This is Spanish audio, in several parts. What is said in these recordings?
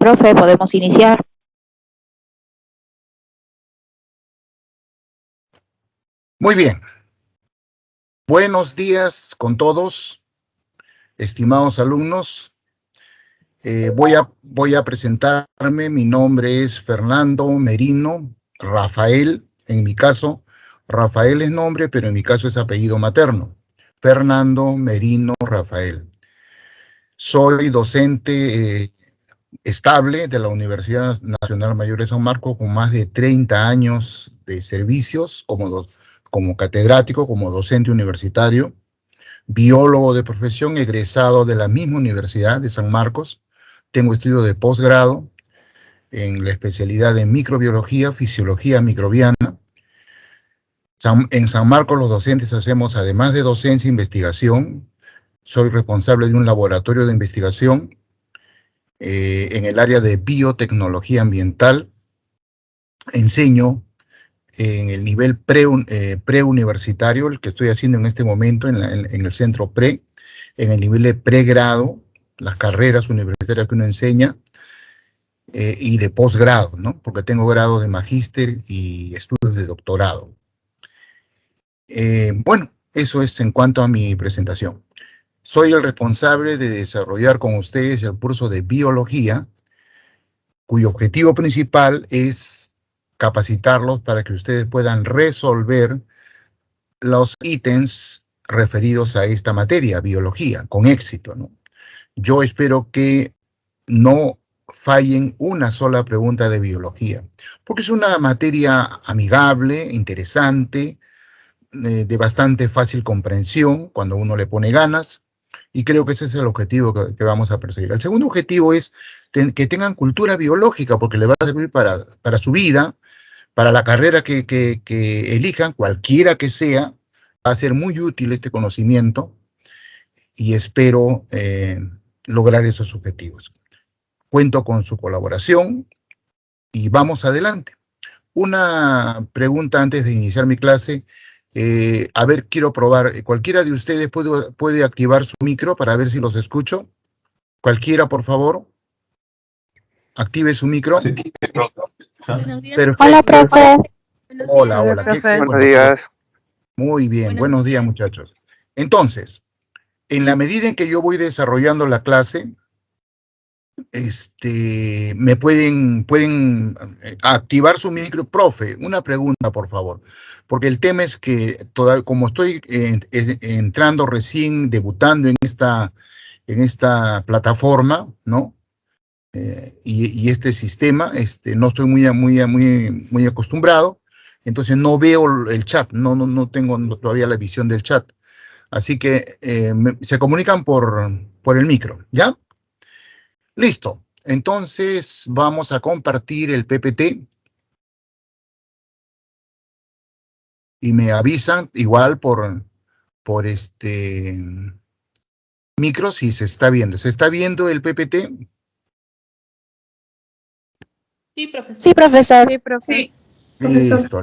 profe, podemos iniciar. Muy bien. Buenos días con todos, estimados alumnos. Voy a presentarme. Mi nombre es Fernando Merino Rafael. En mi caso, Rafael es nombre, pero en mi caso es apellido materno. Fernando Merino Rafael. Soy docente estable de la Universidad Nacional Mayor de San Marcos con más de 30 años de servicios como catedrático, como docente universitario, biólogo de profesión, egresado de la misma Universidad de San Marcos. Tengo estudios de posgrado en la especialidad de microbiología, fisiología microbiana. En San Marcos los docentes hacemos, además de docencia, investigación. Soy responsable de un laboratorio de investigación en el área de biotecnología ambiental. Enseño en el nivel preuniversitario, el que estoy haciendo en este momento en el centro pre, en el nivel de pregrado, las carreras universitarias que uno enseña, y de posgrado, ¿no? Porque tengo grados de magíster y estudios de doctorado. Bueno, eso es en cuanto a mi presentación. Soy el responsable de desarrollar con ustedes el curso de biología, cuyo objetivo principal es capacitarlos para que ustedes puedan resolver los ítems referidos a esta materia, biología, con éxito, ¿no? Yo espero que no fallen una sola pregunta de biología, porque es una materia amigable, interesante, de bastante fácil comprensión cuando uno le pone ganas, y creo que ese es el objetivo que vamos a perseguir. El segundo objetivo es que tengan cultura biológica, porque les va a servir para su vida, para la carrera que elijan, cualquiera que sea. Va a ser muy útil este conocimiento y espero lograr esos objetivos. Cuento con su colaboración y vamos adelante. Una pregunta antes de iniciar mi clase. A ver, quiero probar. ¿Cualquiera de ustedes puede activar su micro para ver si los escucho? Cualquiera, por favor. Active su micro. Sí. Perfecto. Hola, profe. Hola. Buenos días. Muy bien, buenos días, muchachos. Entonces, en la medida en que yo voy desarrollando la clase, me pueden activar su micro. Profe, una pregunta, por favor, porque el tema es que como estoy entrando recién, debutando en esta plataforma, ¿no? Y este sistema, no estoy muy acostumbrado, entonces no veo el chat, no tengo todavía la visión del chat, así que se comunican por el micro, ¿ya? Listo, entonces vamos a compartir el PPT y me avisan igual por micro si se está viendo. ¿Se está viendo el PPT? Sí, profesor. Sí, profesor. Sí, profe.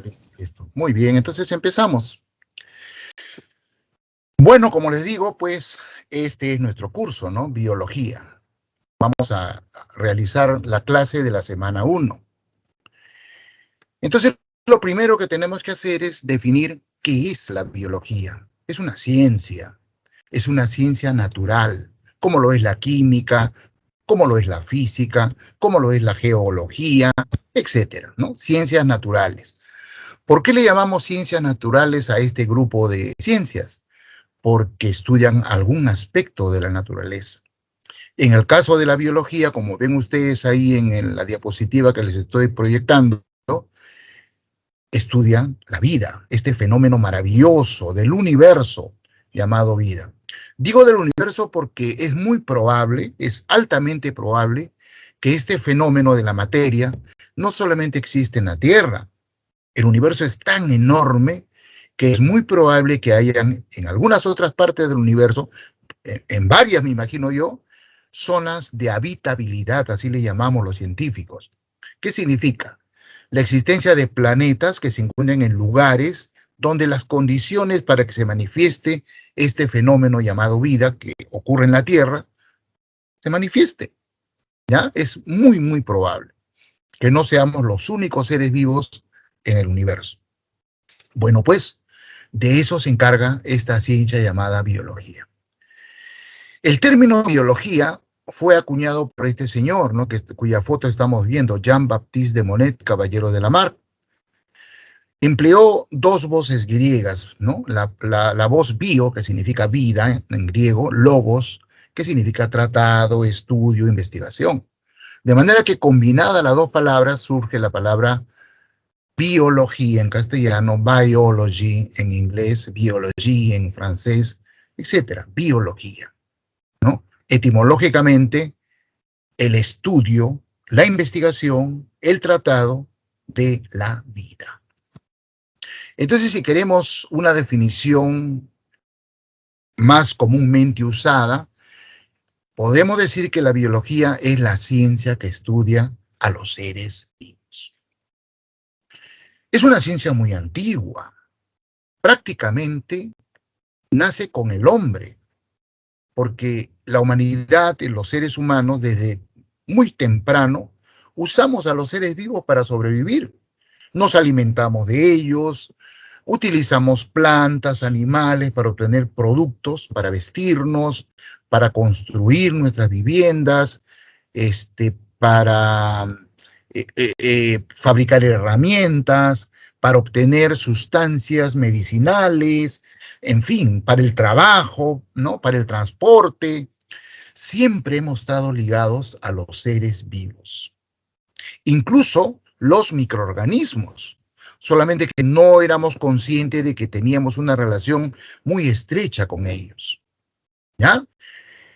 Sí. Listo. Muy bien, entonces empezamos. Bueno, como les digo, pues este es nuestro curso, ¿no? Biología. Vamos a realizar la clase de la semana 1. Entonces, lo primero que tenemos que hacer es definir qué es la biología. Es una ciencia natural, como lo es la química, como lo es la física, como lo es la geología, etcétera, ¿no? Ciencias naturales. ¿Por qué le llamamos ciencias naturales a este grupo de ciencias? Porque estudian algún aspecto de la naturaleza. En el caso de la biología, como ven ustedes ahí en la diapositiva que les estoy proyectando, estudian la vida, este fenómeno maravilloso del universo llamado vida. Digo del universo porque es muy probable, es altamente probable, que este fenómeno de la materia no solamente existe en la Tierra. El universo es tan enorme que es muy probable que hayan en algunas otras partes del universo, en varias me imagino yo, zonas de habitabilidad, así le llamamos los científicos. ¿Qué significa? La existencia de planetas que se encuentran en lugares donde las condiciones para que se manifieste este fenómeno llamado vida, que ocurre en la Tierra, se manifieste. ¿ya? Es muy, muy probable que no seamos los únicos seres vivos en el universo. Bueno, pues, de eso se encarga esta ciencia llamada biología. El término biología fue acuñado por este señor, ¿no? Cuya foto estamos viendo, Jean-Baptiste de Monnet, caballero de la mar. Empleó dos voces griegas, ¿no? La voz bio, que significa vida en griego, logos, que significa tratado, estudio, investigación. De manera que combinada las dos palabras surge la palabra biología en castellano, biology en inglés, biology en francés, etcétera, biología, ¿no? Etimológicamente, el estudio, la investigación, el tratado de la vida. Entonces, si queremos una definición más comúnmente usada, podemos decir que la biología es la ciencia que estudia a los seres vivos. Es una ciencia muy antigua. Prácticamente nace con el hombre, porque la humanidad y los seres humanos desde muy temprano usamos a los seres vivos para sobrevivir. Nos alimentamos de ellos, utilizamos plantas, animales para obtener productos, para vestirnos, para construir nuestras viviendas, para fabricar herramientas, para obtener sustancias medicinales, en fin, para el trabajo, ¿no? Para el transporte. Siempre hemos estado ligados a los seres vivos. Incluso los microorganismos, solamente que no éramos conscientes de que teníamos una relación muy estrecha con ellos, ¿ya?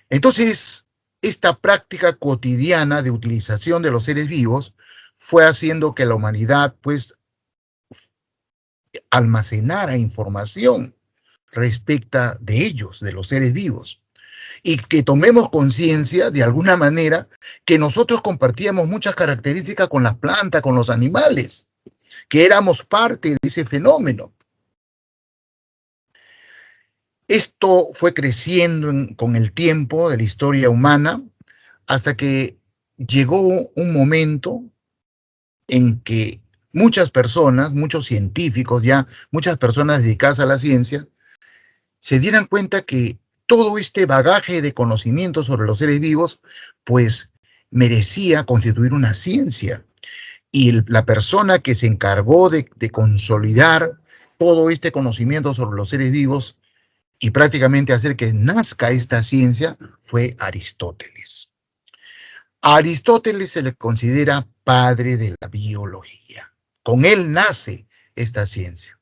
Entonces, esta práctica cotidiana de utilización de los seres vivos fue haciendo que la humanidad, pues, almacenara información respecto de ellos, de los seres vivos, y que tomemos conciencia, de alguna manera, que nosotros compartíamos muchas características con las plantas, con los animales, que éramos parte de ese fenómeno. Esto fue creciendo con el tiempo de la historia humana, hasta que llegó un momento en que muchas personas, muchos científicos ya, muchas personas dedicadas a la ciencia, se dieran cuenta que todo este bagaje de conocimiento sobre los seres vivos, pues merecía constituir una ciencia. Y la persona que se encargó de consolidar todo este conocimiento sobre los seres vivos y prácticamente hacer que nazca esta ciencia fue Aristóteles. A Aristóteles se le considera padre de la biología. Con él nace esta ciencia.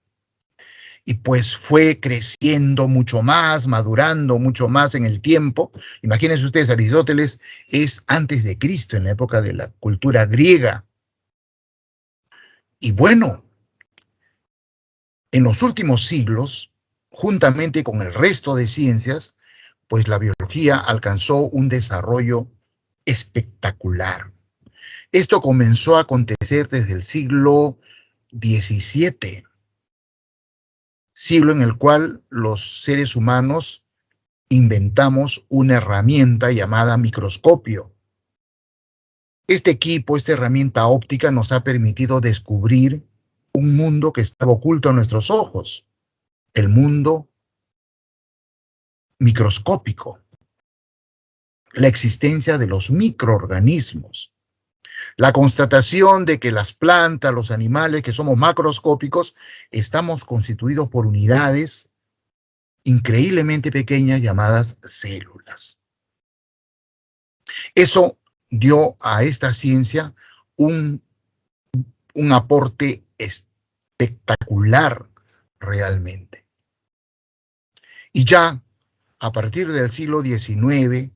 Y pues fue creciendo mucho más, madurando mucho más en el tiempo. Imagínense ustedes, Aristóteles es antes de Cristo, en la época de la cultura griega. Y bueno, en los últimos siglos, juntamente con el resto de ciencias, pues la biología alcanzó un desarrollo espectacular. Esto comenzó a acontecer desde el siglo XVII, siglo en el cual los seres humanos inventamos una herramienta llamada microscopio. Este equipo, esta herramienta óptica, nos ha permitido descubrir un mundo que estaba oculto a nuestros ojos, el mundo microscópico, la existencia de los microorganismos, la constatación de que las plantas, los animales, que somos macroscópicos, estamos constituidos por unidades increíblemente pequeñas llamadas células. Eso dio a esta ciencia un aporte espectacular realmente. Y ya a partir del siglo XIX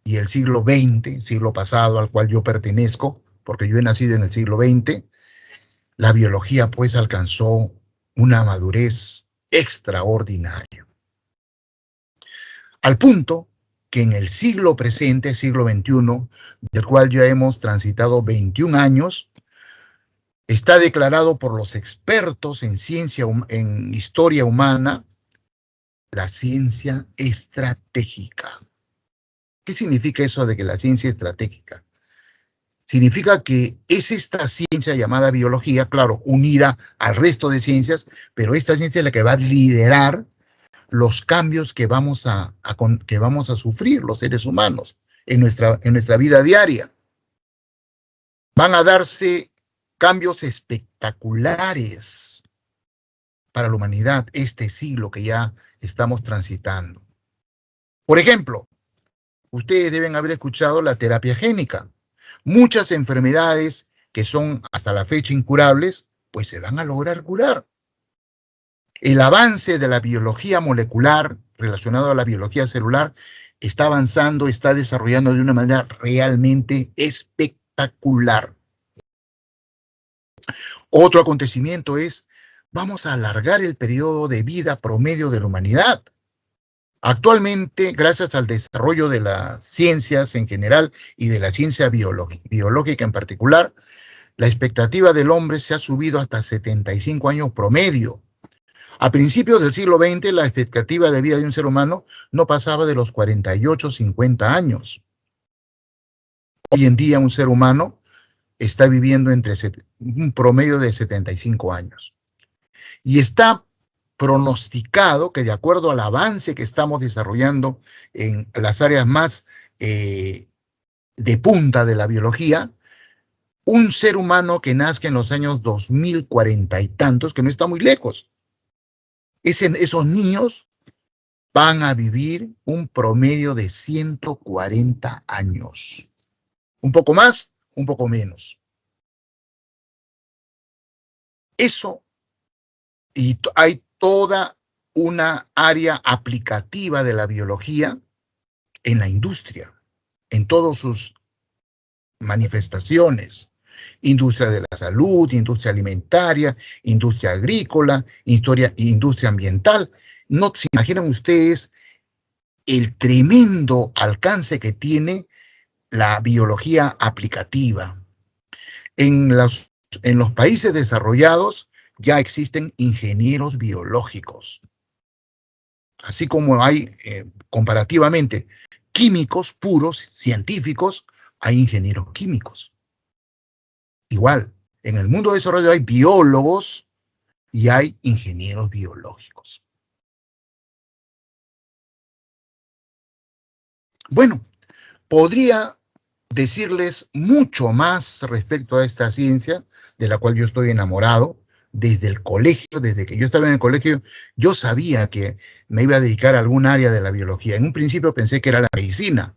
y el siglo XX, siglo pasado al cual yo pertenezco, porque yo he nacido en el siglo XX, la biología pues alcanzó una madurez extraordinaria. Al punto que en el siglo presente, siglo XXI, del cual ya hemos transitado 21 años, está declarado por los expertos en ciencia, en historia humana, la ciencia estratégica. ¿Qué significa eso de que la ciencia estratégica? significa que es esta ciencia llamada biología, claro, unida al resto de ciencias, pero esta ciencia es la que va a liderar los cambios que vamos a sufrir los seres humanos en nuestra vida diaria. Van a darse cambios espectaculares para la humanidad este siglo que ya estamos transitando. Por ejemplo, ustedes deben haber escuchado la terapia génica. Muchas enfermedades que son hasta la fecha incurables, pues se van a lograr curar. El avance de la biología molecular relacionado a la biología celular está avanzando, está desarrollando de una manera realmente espectacular. Otro acontecimiento es, vamos a alargar el periodo de vida promedio de la humanidad. Actualmente, gracias al desarrollo de las ciencias en general y de la ciencia biológica en particular, la expectativa del hombre se ha subido hasta 75 años promedio. A principios del siglo XX, la expectativa de vida de un ser humano no pasaba de los 48, 50 años. Hoy en día un ser humano está viviendo entre un promedio de 75 años. Y está pronosticado que de acuerdo al avance que estamos desarrollando en las áreas más de punta de la biología, un ser humano que nazca en los años 2040 y tantos, que no está muy lejos, esos niños van a vivir un promedio de 140 años. Un poco más, un poco menos. Eso, y hay toda una área aplicativa de la biología en la industria, en todas sus manifestaciones. Industria de la salud, industria alimentaria, industria agrícola, industria ambiental. No se imaginan ustedes el tremendo alcance que tiene la biología aplicativa. En los países desarrollados ya existen ingenieros biológicos. Así como hay comparativamente químicos puros, científicos, hay ingenieros químicos. Igual, en el mundo desarrollado hay biólogos y hay ingenieros biológicos. Bueno, podría decirles mucho más respecto a esta ciencia, de la cual yo estoy enamorado. Desde el colegio, desde que yo estaba en el colegio, yo sabía que me iba a dedicar a algún área de la biología. En un principio pensé que era la medicina,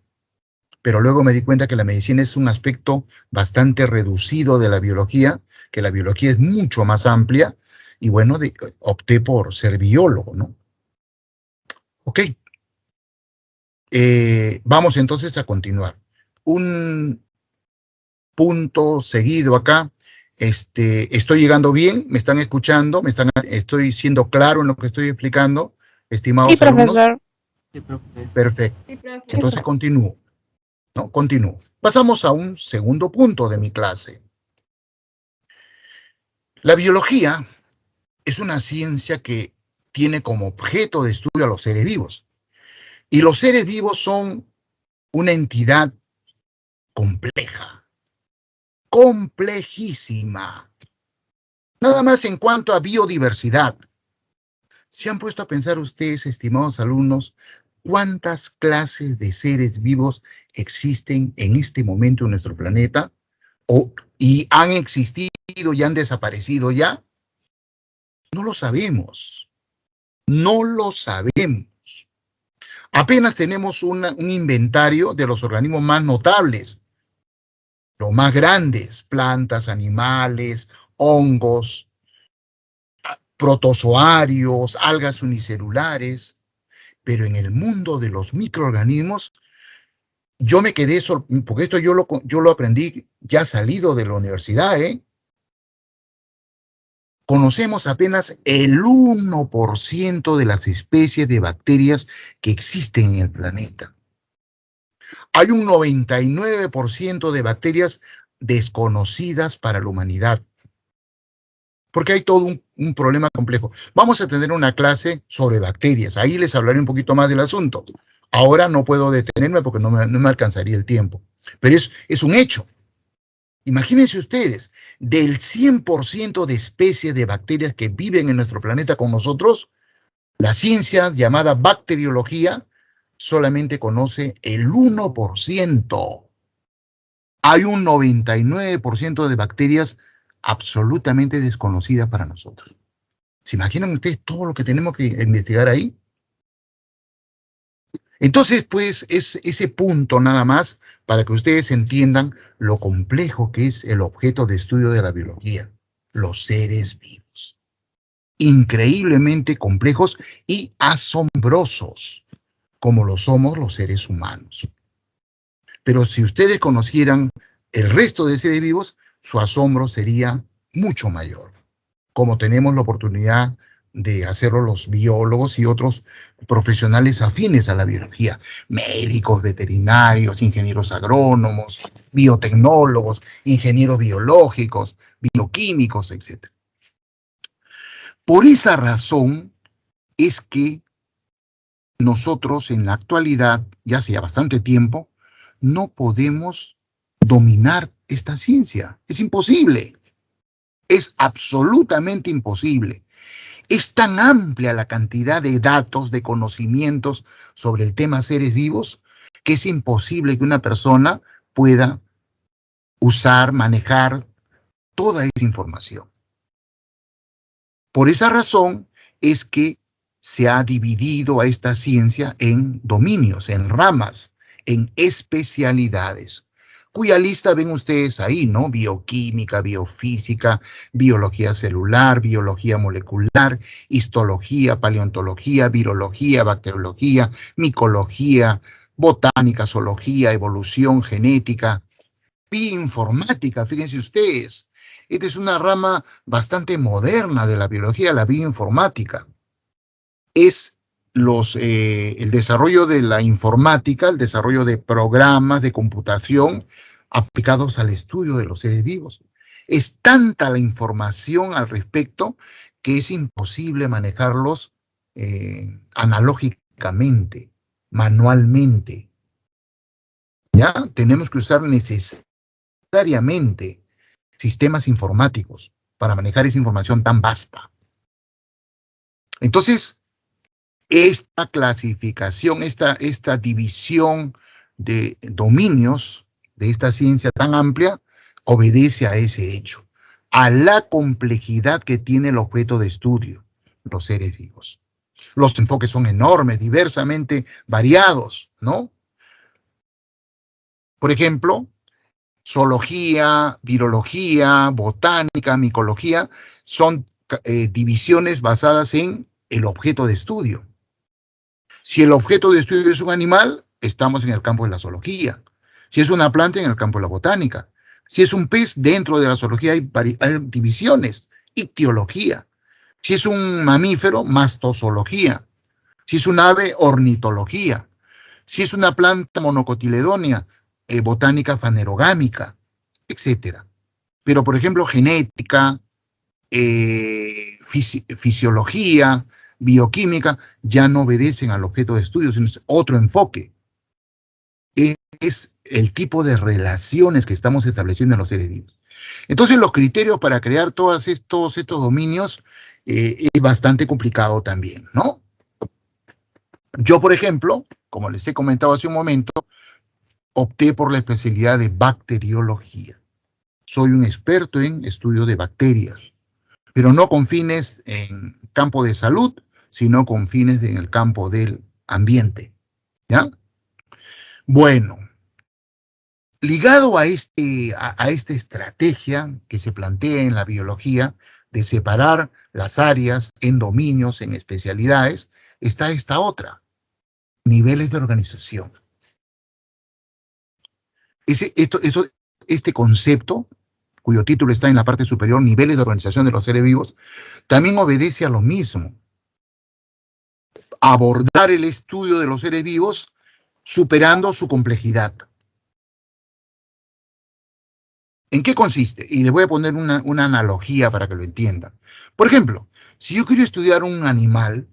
pero luego me di cuenta que la medicina es un aspecto bastante reducido de la biología, que la biología es mucho más amplia, y bueno, opté por ser biólogo, ¿no? Ok. Vamos entonces a continuar. Un punto seguido acá. Estoy llegando bien, me están escuchando, estoy siendo claro en lo que estoy explicando, estimados alumnos. Sí, profesor. Perfecto. Sí, profesor. Entonces continúo. ¿No? Continúo. Pasamos a un segundo punto de mi clase. La biología es una ciencia que tiene como objeto de estudio a los seres vivos. Y los seres vivos son una entidad compleja, complejísima. Nada más en cuanto a biodiversidad. ¿Se han puesto a pensar ustedes, estimados alumnos, cuántas clases de seres vivos existen en este momento en nuestro planeta? ¿Y han existido y han desaparecido ya? No lo sabemos. No lo sabemos. Apenas tenemos un inventario de los organismos más notables, los más grandes, plantas, animales, hongos, protozoarios, algas unicelulares, pero en el mundo de los microorganismos, yo me quedé sorprendido, porque esto yo lo aprendí ya salido de la universidad, Conocemos apenas el 1% de las especies de bacterias que existen en el planeta. Hay un 99% de bacterias desconocidas para la humanidad. Porque hay todo un problema complejo. Vamos a tener una clase sobre bacterias. Ahí les hablaré un poquito más del asunto. Ahora no puedo detenerme porque no me alcanzaría el tiempo. Pero es un hecho. Imagínense ustedes, del 100% de especies de bacterias que viven en nuestro planeta con nosotros, la ciencia llamada bacteriología solamente conoce el 1%. Hay un 99% de bacterias absolutamente desconocidas para nosotros. ¿Se imaginan ustedes todo lo que tenemos que investigar ahí? Entonces, pues, es ese punto nada más para que ustedes entiendan lo complejo que es el objeto de estudio de la biología, los seres vivos. Increíblemente complejos y asombrosos, como lo somos los seres humanos. Pero si ustedes conocieran el resto de seres vivos, su asombro sería mucho mayor, como tenemos la oportunidad de hacerlo los biólogos y otros profesionales afines a la biología, médicos, veterinarios, ingenieros agrónomos, biotecnólogos, ingenieros biológicos, bioquímicos, etc. Por esa razón es que nosotros en la actualidad, ya hace ya bastante tiempo, no podemos dominar esta ciencia. Es imposible. Es absolutamente imposible. Es tan amplia la cantidad de datos, de conocimientos sobre el tema seres vivos, que es imposible que una persona pueda usar, manejar toda esa información. Por esa razón es que se ha dividido a esta ciencia en dominios, en ramas, en especialidades, cuya lista ven ustedes ahí, ¿no? Bioquímica, biofísica, biología celular, biología molecular, histología, paleontología, virología, bacteriología, micología, botánica, zoología, evolución, genética, bioinformática, fíjense ustedes. Esta es una rama bastante moderna de la biología, la bioinformática. Es el desarrollo de la informática, el desarrollo de programas de computación aplicados al estudio de los seres vivos. Es tanta la información al respecto que es imposible manejarlos analógicamente, manualmente. ¿Ya? Tenemos que usar necesariamente sistemas informáticos para manejar esa información tan vasta. Entonces, esta clasificación, esta división de dominios de esta ciencia tan amplia obedece a ese hecho, a la complejidad que tiene el objeto de estudio, los seres vivos. Los enfoques son enormes, diversamente variados, ¿no? Por ejemplo, zoología, virología, botánica, micología, son divisiones basadas en el objeto de estudio. Si el objeto de estudio es un animal, estamos en el campo de la zoología. Si es una planta, en el campo de la botánica. Si es un pez, dentro de la zoología hay divisiones, ictiología. Si es un mamífero, mastozoología. Si es un ave, ornitología. Si es una planta monocotiledónea, botánica fanerogámica, etc. Pero, por ejemplo, genética, fisiología, bioquímica, ya no obedecen al objeto de estudio, sino es otro enfoque. Es el tipo de relaciones que estamos estableciendo en los seres vivos. Entonces, los criterios para crear todos estos dominios es bastante complicado también, ¿no? Yo, por ejemplo, como les he comentado hace un momento, opté por la especialidad de bacteriología. Soy un experto en estudio de bacterias, pero no con fines en campo de salud, sino con fines en el campo del ambiente, ¿ya? Bueno, ligado a esta estrategia que se plantea en la biología de separar las áreas en dominios, en especialidades, está esta otra, niveles de organización. Este concepto, cuyo título está en la parte superior, niveles de organización de los seres vivos, también obedece a lo mismo. Abordar el estudio de los seres vivos superando su complejidad. ¿En qué consiste? Y les voy a poner una analogía para que lo entiendan. Por ejemplo, si yo quiero estudiar un animal,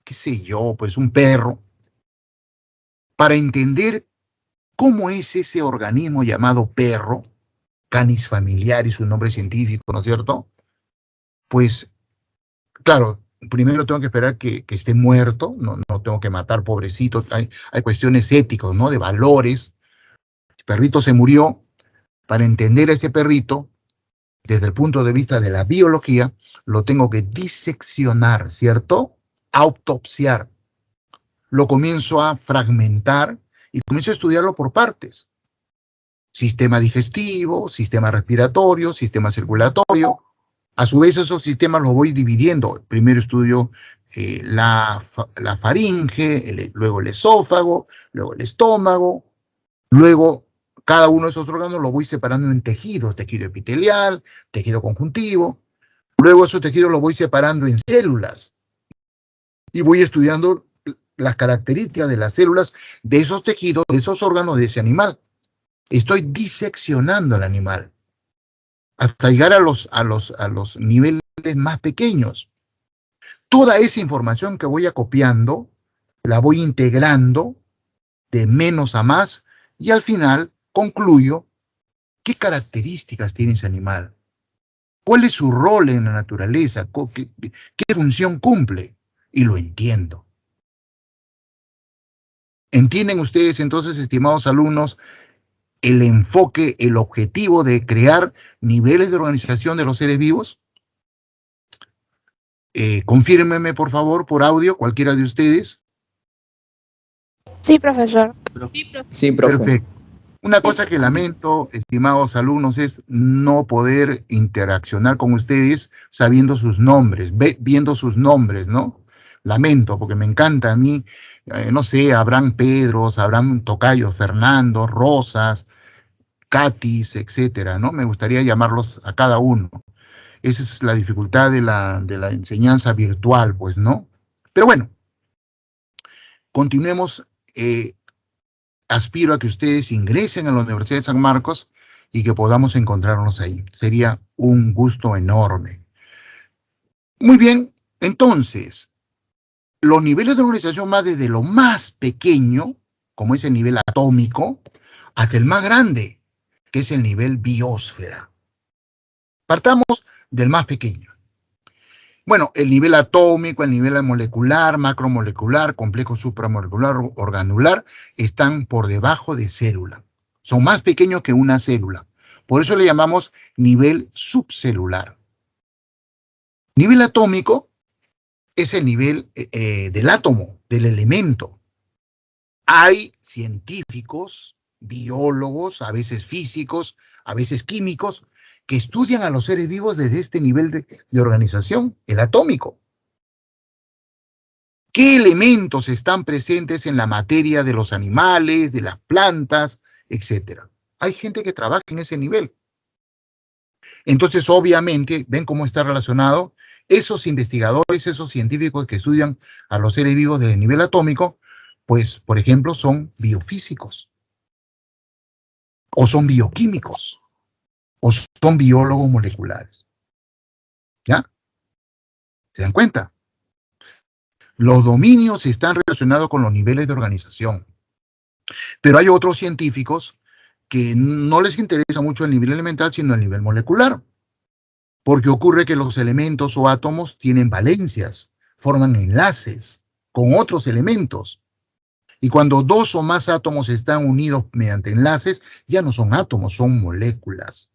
qué sé yo, pues un perro, para entender cómo es ese organismo llamado perro, Canis familiaris, su nombre científico, ¿no es cierto? Pues, claro, primero tengo que esperar que esté muerto, no tengo que matar, pobrecito, hay cuestiones éticas, ¿no? De valores. El perrito se murió. Para entender a ese perrito, desde el punto de vista de la biología, lo tengo que diseccionar, ¿cierto? Autopsiar. Lo comienzo a fragmentar y comienzo a estudiarlo por partes. Sistema digestivo, sistema respiratorio, sistema circulatorio. A su vez, esos sistemas los voy dividiendo. Primero estudio la faringe, luego el esófago, luego el estómago, luego cada uno de esos órganos lo voy separando en tejidos, tejido epitelial, tejido conjuntivo. Luego esos tejidos los voy separando en células y voy estudiando las características de las células de esos tejidos, de esos órganos de ese animal. Estoy diseccionando al animal hasta llegar a los niveles más pequeños. Toda esa información que voy acopiando, la voy integrando de menos a más y al final concluyo qué características tiene ese animal, cuál es su rol en la naturaleza, qué función cumple, y lo entiendo. ¿Entienden ustedes entonces, estimados alumnos, el enfoque, el objetivo de crear niveles de organización de los seres vivos? Confírmeme, por favor, por audio, cualquiera de ustedes. Sí, profesor. Sí, profe. Perfecto. Una cosa que lamento, estimados alumnos, es no poder interaccionar con ustedes sabiendo sus nombres, viendo sus nombres, ¿no? Lamento, porque me encanta a mí, no sé, habrán Pedros, habrán Tocayos, Fernando, Rosas, Katis, etcétera, ¿no? Me gustaría llamarlos a cada uno. Esa es la dificultad de la enseñanza virtual, pues, ¿no? Pero bueno, continuemos. Aspiro a que ustedes ingresen a la Universidad de San Marcos y que podamos encontrarnos ahí. Sería un gusto enorme. Muy bien, entonces, los niveles de organización van desde lo más pequeño, como es el nivel atómico, hasta el más grande, que es el nivel biosfera. Partamos del más pequeño. Bueno, el nivel atómico, el nivel molecular, macromolecular, complejo supramolecular, organular, están por debajo de célula. Son más pequeños que una célula. Por eso le llamamos nivel subcelular. Nivel atómico es el nivel del átomo, del elemento. Hay científicos, biólogos, a veces físicos, a veces químicos, que estudian a los seres vivos desde este nivel de organización, el atómico. ¿Qué elementos están presentes en la materia de los animales, de las plantas, etcétera? Hay gente que trabaja en ese nivel. Entonces, obviamente, ¿ven cómo está relacionado? Esos investigadores, esos científicos que estudian a los seres vivos desde el nivel atómico, pues, por ejemplo, son biofísicos, o son bioquímicos, o son biólogos moleculares. ¿Ya? ¿Se dan cuenta? Los dominios están relacionados con los niveles de organización. Pero hay otros científicos que no les interesa mucho el nivel elemental, sino el nivel molecular. Porque ocurre que los elementos o átomos tienen valencias, forman enlaces con otros elementos. Y cuando dos o más átomos están unidos mediante enlaces, ya no son átomos, son moléculas.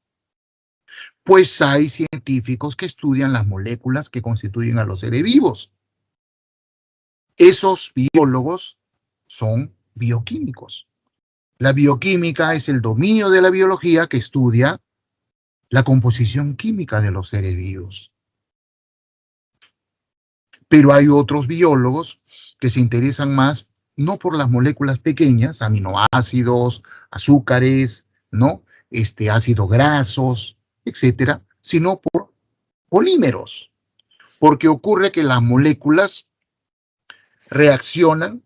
Pues hay científicos que estudian las moléculas que constituyen a los seres vivos. Esos biólogos son bioquímicos. La bioquímica es el dominio de la biología que estudia la composición química de los seres vivos. Pero hay otros biólogos que se interesan más no por las moléculas pequeñas, aminoácidos, azúcares, ¿no? Ácidos grasos, etcétera, sino por polímeros. Porque ocurre que las moléculas reaccionan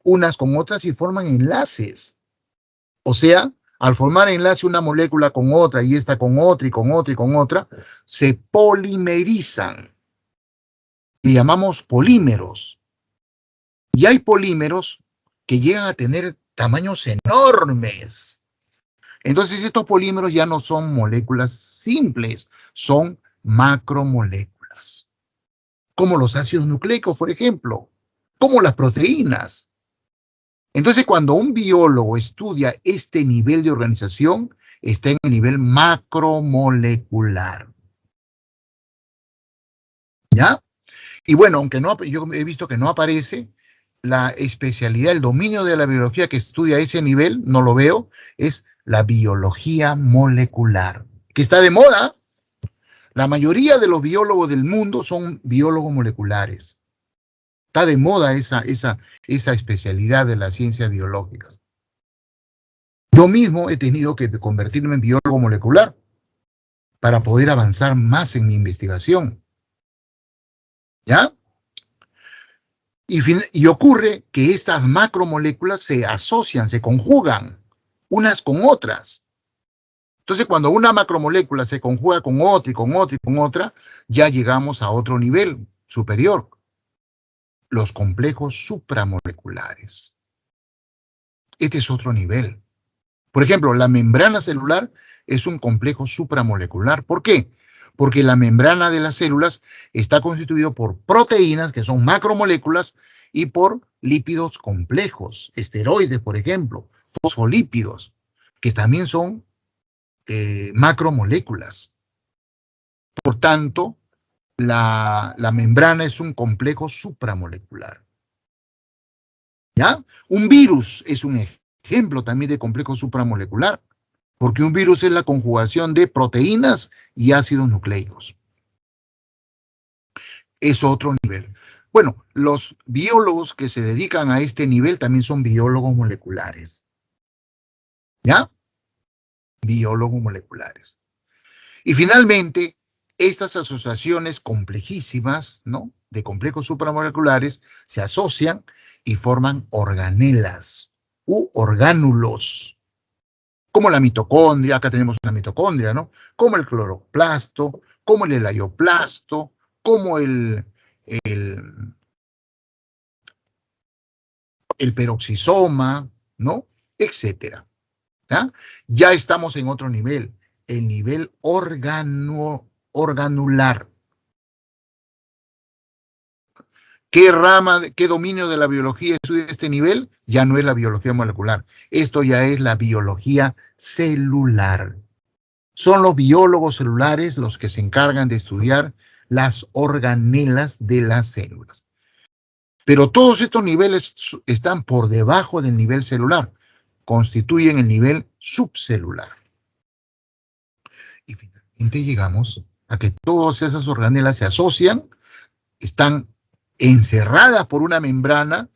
unas con otras y forman enlaces. O sea, al formar enlace una molécula con otra y esta con otra y con otra y con otra, se polimerizan. Y llamamos polímeros. Y hay polímeros que llegan a tener tamaños enormes. Entonces estos polímeros ya no son moléculas simples, son macromoléculas. Como los ácidos nucleicos, por ejemplo, como las proteínas. Entonces, cuando un biólogo estudia este nivel de organización, está en el nivel macromolecular. ¿Ya? Y bueno, aunque no, yo he visto que no aparece la especialidad, el dominio de la biología que estudia ese nivel, no lo veo, es la biología molecular, que está de moda. La mayoría de los biólogos del mundo son biólogos moleculares. Está de moda esa especialidad de las ciencias biológicas. Yo mismo he tenido que convertirme en biólogo molecular para poder avanzar más en mi investigación. ¿Ya? Y ocurre que estas macromoléculas se asocian, se conjugan unas con otras. Entonces, cuando una macromolécula se conjuga con otra y con otra y con otra, ya llegamos a otro nivel superior. Los complejos supramoleculares. Este es otro nivel. Por ejemplo, la membrana celular es un complejo supramolecular. ¿Por qué? Porque la membrana de las células está constituida por proteínas, que son macromoléculas, y por lípidos complejos, esteroides, por ejemplo, fosfolípidos, que también son macromoléculas. Por tanto, la membrana es un complejo supramolecular. ¿Ya? Un virus es un ejemplo también de complejo supramolecular, porque un virus es la conjugación de proteínas y ácidos nucleicos. Es otro nivel. Bueno, los biólogos que se dedican a este nivel también son biólogos moleculares. ¿Ya? Biólogos moleculares. Y finalmente, estas asociaciones complejísimas, ¿no?, de complejos supramoleculares se asocian y forman organelas u orgánulos, como la mitocondria. Acá tenemos una mitocondria, ¿no?, como el cloroplasto, como el elaioplasto, como el peroxisoma, ¿no?, etcétera. ¿Ya? Ya estamos en otro nivel, el nivel organular. ¿Qué dominio de la biología estudia este nivel? Ya no es la biología molecular. Esto ya es la biología celular. Son los biólogos celulares los que se encargan de estudiar las organelas de las células. Pero todos estos niveles están por debajo del nivel celular. Constituyen el nivel subcelular. Y finalmente llegamos a que todas esas organelas se asocian, están encerradas por una membrana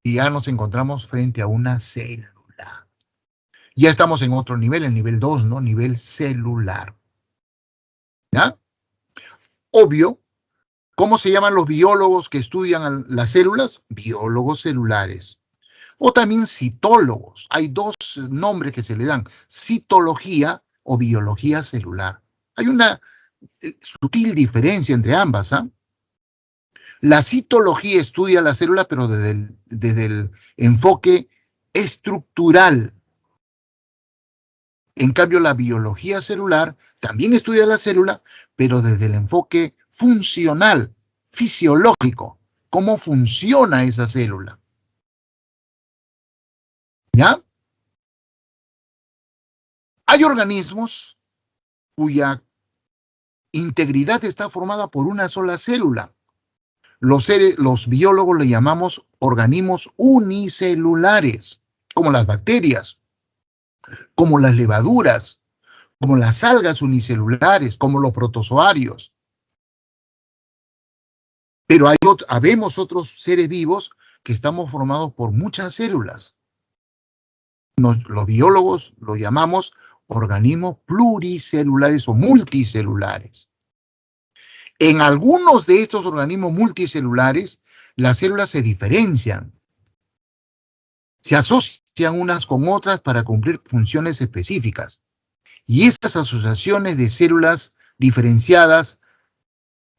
y ya nos encontramos frente a una célula. Ya estamos en otro nivel, el nivel 2, ¿no? Nivel celular. ¿Ya? Obvio, ¿cómo se llaman los biólogos que estudian las células? Biólogos celulares. O también citólogos. Hay dos nombres que se le dan: citología o biología celular. Hay una sutil diferencia entre ambas, ¿ah? La citología estudia la célula, pero desde el enfoque estructural. En cambio, la biología celular también estudia la célula, pero desde el enfoque funcional, fisiológico. ¿Cómo funciona esa célula? ¿Ya? Hay organismos cuya integridad está formada por una sola célula. Los biólogos le llamamos organismos unicelulares, como las bacterias, como las levaduras, como las algas unicelulares, como los protozoarios. Pero habemos otros seres vivos que estamos formados por muchas células. Los biólogos lo llamamos organismos pluricelulares o multicelulares. En algunos de estos organismos multicelulares, las células se diferencian, se asocian unas con otras para cumplir funciones específicas. Y estas asociaciones de células diferenciadas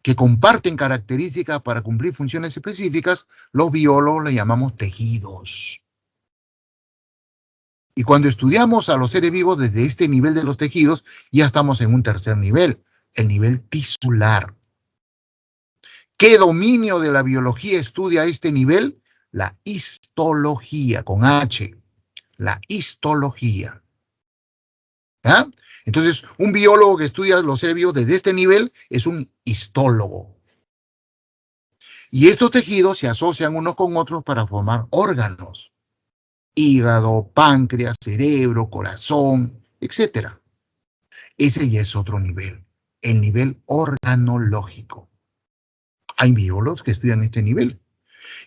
que comparten características para cumplir funciones específicas, los biólogos le llamamos tejidos. Y cuando estudiamos a los seres vivos desde este nivel de los tejidos, ya estamos en un tercer nivel, el nivel tisular. ¿Qué dominio de la biología estudia este nivel? La histología, con H, la histología. ¿Ah? Entonces, un biólogo que estudia los seres vivos desde este nivel es un histólogo. Y estos tejidos se asocian unos con otros para formar órganos. Hígado, páncreas, cerebro, corazón, etc. Ese ya es otro nivel, el nivel organológico. Hay biólogos que estudian este nivel.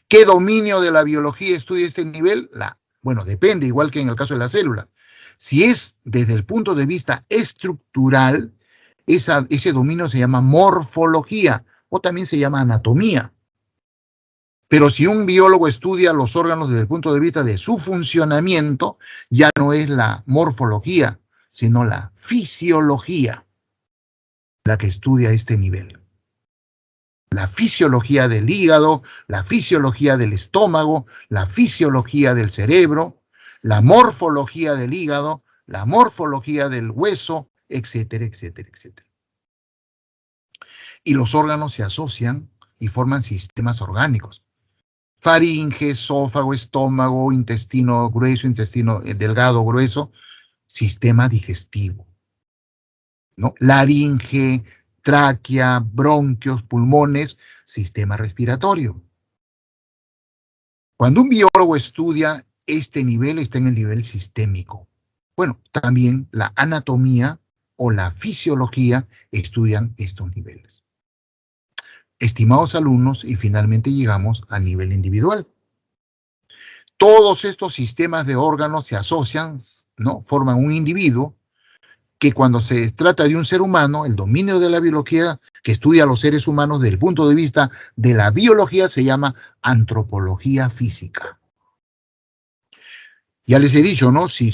¿Qué dominio de la biología estudia este nivel? Bueno, depende, igual que en el caso de la célula. Si es desde el punto de vista estructural, ese dominio se llama morfología o también se llama anatomía. Pero si un biólogo estudia los órganos desde el punto de vista de su funcionamiento, ya no es la morfología, sino la fisiología la que estudia este nivel. La fisiología del hígado, la fisiología del estómago, la fisiología del cerebro, la morfología del hígado, la morfología del hueso, etcétera, etcétera, etcétera. Y los órganos se asocian y forman sistemas orgánicos. Faringe, esófago, estómago, intestino grueso, intestino delgado, grueso, sistema digestivo, ¿no? Laringe, tráquea, bronquios, pulmones, sistema respiratorio. Cuando un biólogo estudia este nivel, está en el nivel sistémico. Bueno, también la anatomía o la fisiología estudian estos niveles. Estimados alumnos, y finalmente llegamos a nivel individual. Todos estos sistemas de órganos se asocian, ¿no? Forman un individuo que cuando se trata de un ser humano, el dominio de la biología que estudia a los seres humanos desde el punto de vista de la biología se llama antropología física. Ya les he dicho, ¿no? Si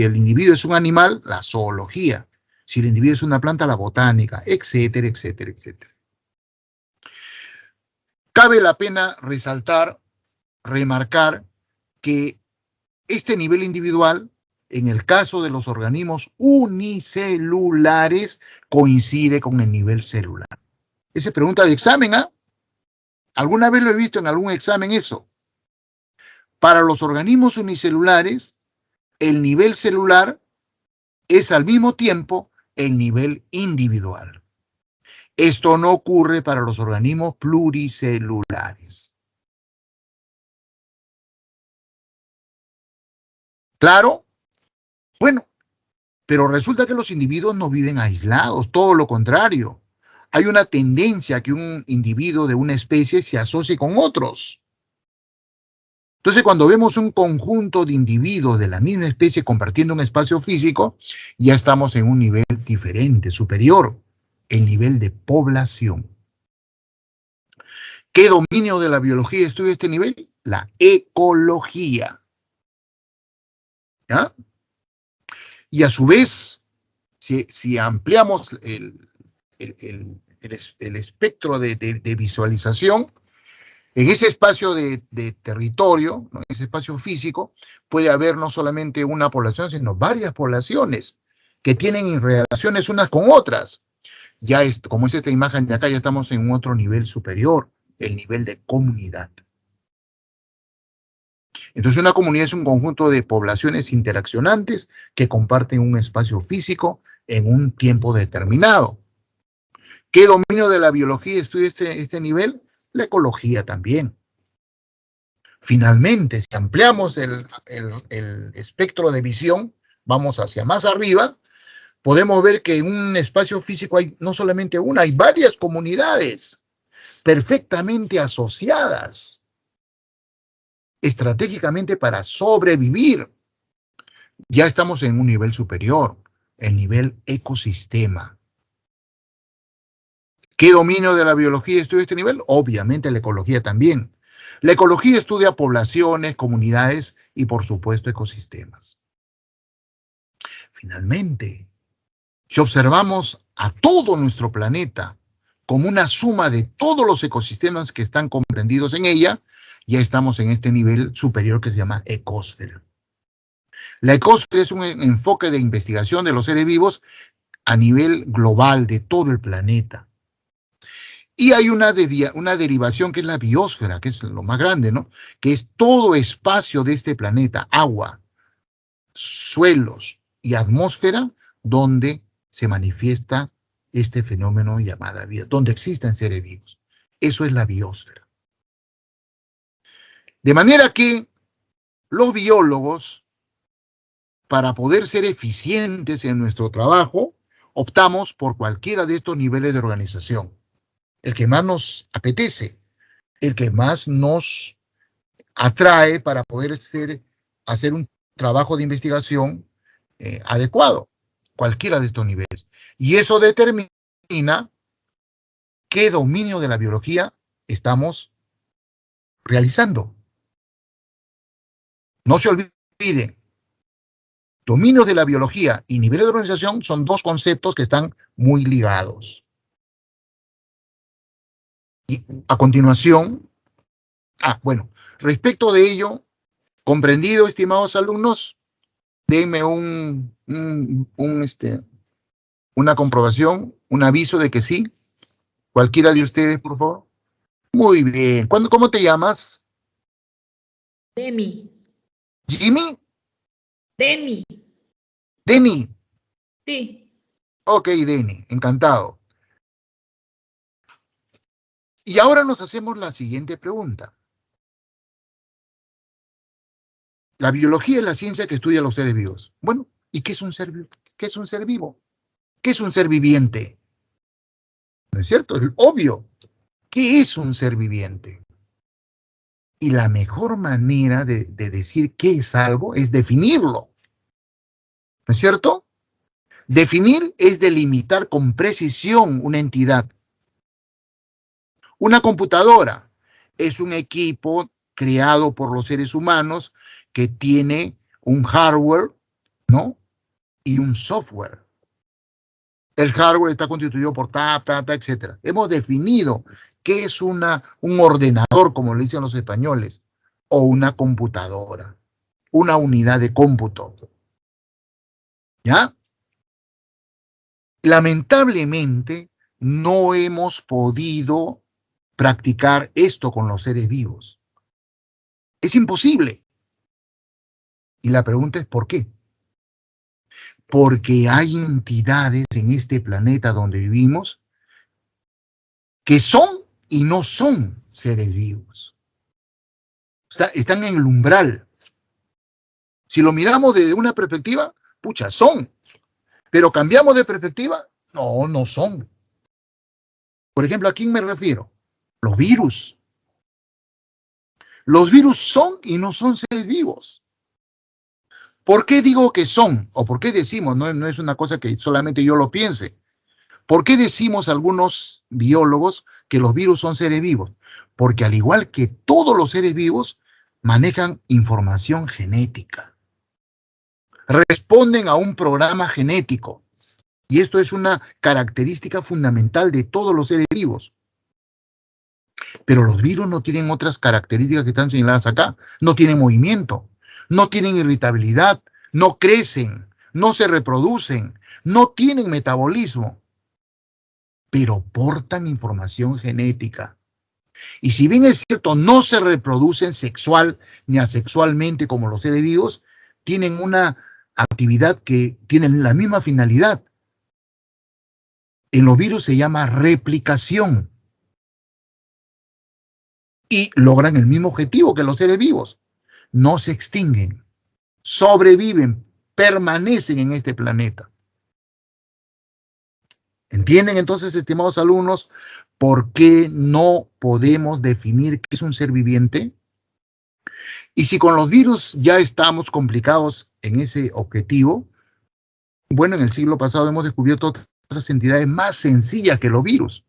el individuo es un animal, la zoología. Si el individuo es una planta, la botánica, etcétera, etcétera, etcétera. Cabe la pena remarcar que este nivel individual, en el caso de los organismos unicelulares, coincide con el nivel celular. Esa es pregunta de examen, ¿ah? ¿Alguna vez lo he visto en algún examen eso? Para los organismos unicelulares, el nivel celular es al mismo tiempo el nivel individual. Esto no ocurre para los organismos pluricelulares. ¿Claro? Bueno, pero resulta que los individuos no viven aislados, todo lo contrario. Hay una tendencia a que un individuo de una especie se asocie con otros. Entonces, cuando vemos un conjunto de individuos de la misma especie compartiendo un espacio físico, ya estamos en un nivel diferente, superior, el nivel de población. ¿Qué dominio de la biología estudia este nivel? La ecología. ¿Ya? Y a su vez, si ampliamos el espectro de visualización, en ese espacio de territorio, ¿no? En ese espacio físico, puede haber no solamente una población, sino varias poblaciones que tienen relaciones unas con otras. Ya como es esta imagen de acá, ya estamos en otro nivel superior, el nivel de comunidad. Entonces una comunidad es un conjunto de poblaciones interaccionantes que comparten un espacio físico en un tiempo determinado. ¿Qué dominio de la biología estudia este nivel? La ecología también. Finalmente, si ampliamos el espectro de visión, vamos hacia más arriba, podemos ver que en un espacio físico hay no solamente una, hay varias comunidades perfectamente asociadas estratégicamente para sobrevivir. Ya estamos en un nivel superior, el nivel ecosistema. ¿Qué dominio de la biología estudia este nivel? Obviamente la ecología también. La ecología estudia poblaciones, comunidades y por supuesto ecosistemas. Finalmente, si observamos a todo nuestro planeta como una suma de todos los ecosistemas que están comprendidos en ella, ya estamos en este nivel superior que se llama ecosfera. La ecosfera es un enfoque de investigación de los seres vivos a nivel global de todo el planeta. Y hay una derivación que es la biosfera, que es lo más grande, ¿no? Que es todo espacio de este planeta, agua, suelos y atmósfera, donde se manifiesta este fenómeno llamado vida, donde existen seres vivos. Eso es la biosfera. De manera que los biólogos, para poder ser eficientes en nuestro trabajo, optamos por cualquiera de estos niveles de organización. El que más nos apetece, el que más nos atrae para poder hacer un trabajo de investigación adecuado, cualquiera de estos niveles. Y eso determina qué dominio de la biología estamos realizando. No se olviden, dominio de la biología y nivel de organización son dos conceptos que están muy ligados. Y a continuación, bueno, respecto de ello, comprendido, estimados alumnos, denme una comprobación, un aviso de que sí. Cualquiera de ustedes, por favor. Muy bien. ¿Cómo te llamas? Demi. ¿Jimmy? Demi. Denny. Sí. Ok, Denny, encantado. Y ahora nos hacemos la siguiente pregunta. La biología es la ciencia que estudia los seres vivos. Bueno, ¿y qué es un ser vivo? ¿Qué es un ser vivo? ¿Qué es un ser viviente? ¿No es cierto? Es obvio. ¿Qué es un ser viviente? Y la mejor manera de decir qué es algo es definirlo. ¿No es cierto? Definir es delimitar con precisión una entidad. Una computadora es un equipo creado por los seres humanos que tiene un hardware, ¿no? Y un software. El hardware está constituido por etc. Hemos definido qué es un ordenador, como le dicen los españoles, o una computadora, una unidad de cómputo. ¿Ya? Lamentablemente, no hemos podido practicar esto con los seres vivos. Es imposible. Y la pregunta es ¿por qué? Porque hay entidades en este planeta donde vivimos que son y no son seres vivos. Están en el umbral. Si lo miramos desde una perspectiva, pucha, son. Pero cambiamos de perspectiva, no son. Por ejemplo, ¿a quién me refiero? Los virus. Los virus son y no son seres vivos. ¿Por qué digo que son? ¿O por qué decimos? No es una cosa que solamente yo lo piense. ¿Por qué decimos algunos biólogos que los virus son seres vivos? Porque al igual que todos los seres vivos, manejan información genética. Responden a un programa genético. Y esto es una característica fundamental de todos los seres vivos. Pero los virus no tienen otras características que están señaladas acá. No tienen movimiento, no tienen irritabilidad, no crecen, no se reproducen, no tienen metabolismo, pero portan información genética. Y si bien es cierto, no se reproducen sexual ni asexualmente como los seres vivos, tienen una actividad que tienen la misma finalidad. En los virus se llama replicación. Y logran el mismo objetivo que los seres vivos. No se extinguen, sobreviven, permanecen en este planeta. ¿Entienden entonces, estimados alumnos, por qué no podemos definir qué es un ser viviente? Y si con los virus ya estamos complicados en ese objetivo, bueno, en el siglo pasado hemos descubierto otras entidades más sencillas que los virus.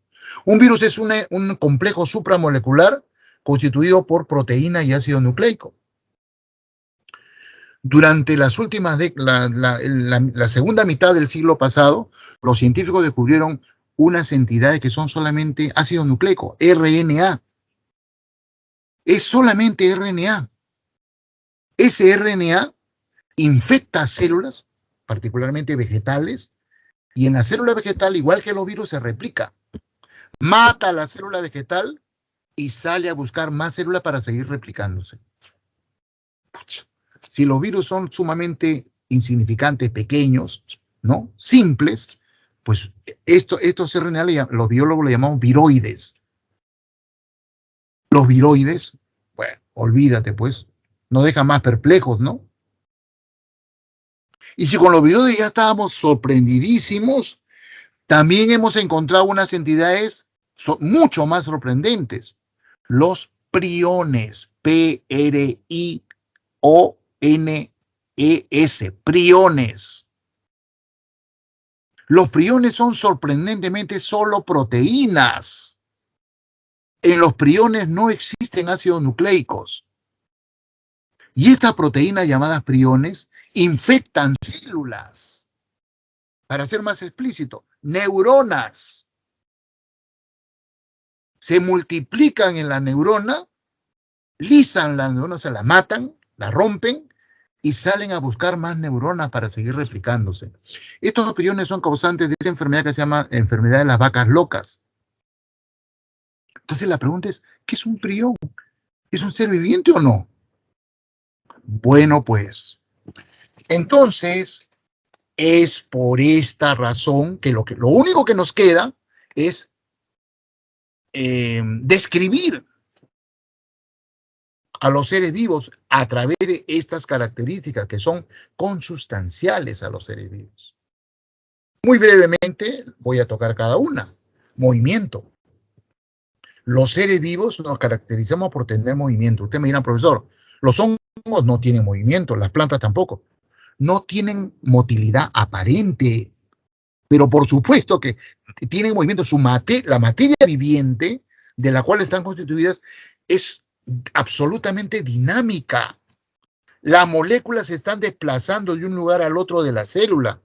Un virus es un complejo supramolecular constituido por proteína y ácido nucleico. Durante las últimas la segunda mitad del siglo pasado, los científicos descubrieron unas entidades que son solamente ácido nucleico, RNA. Es solamente RNA. Ese RNA infecta células, particularmente vegetales, y en la célula vegetal, igual que los virus, se replica. Mata a la célula vegetal y sale a buscar más células para seguir replicándose. Pucha. Si los virus son sumamente insignificantes, pequeños, ¿no? Simples, pues estos RNA, los biólogos le llamamos viroides. Los viroides, bueno, olvídate pues, no dejan más perplejos, ¿no? Y si con los viroides ya estábamos sorprendidísimos, también hemos encontrado unas entidades mucho más sorprendentes. Los priones, P-R-I-O-N-E-S, priones. Los priones son sorprendentemente solo proteínas. En los priones no existen ácidos nucleicos. Y estas proteínas llamadas priones infectan células. Para ser más explícito, neuronas. Se multiplican en la neurona, lisan la neurona, se la matan, la rompen y salen a buscar más neuronas para seguir replicándose. Estos priones son causantes de esa enfermedad que se llama enfermedad de las vacas locas. Entonces la pregunta es, ¿qué es un prión? ¿Es un ser viviente o no? Bueno, pues, entonces, es por esta razón que lo único que nos queda es describir a los seres vivos a través de estas características que son consustanciales a los seres vivos. Muy brevemente voy a tocar cada una. Movimiento. Los seres vivos nos caracterizamos por tener movimiento. Usted me dirá, profesor, los hongos no tienen movimiento, las plantas tampoco. No tienen motilidad aparente, pero por supuesto que tienen movimiento. La materia viviente de la cual están constituidas es absolutamente dinámica. Las moléculas se están desplazando de un lugar al otro de la célula.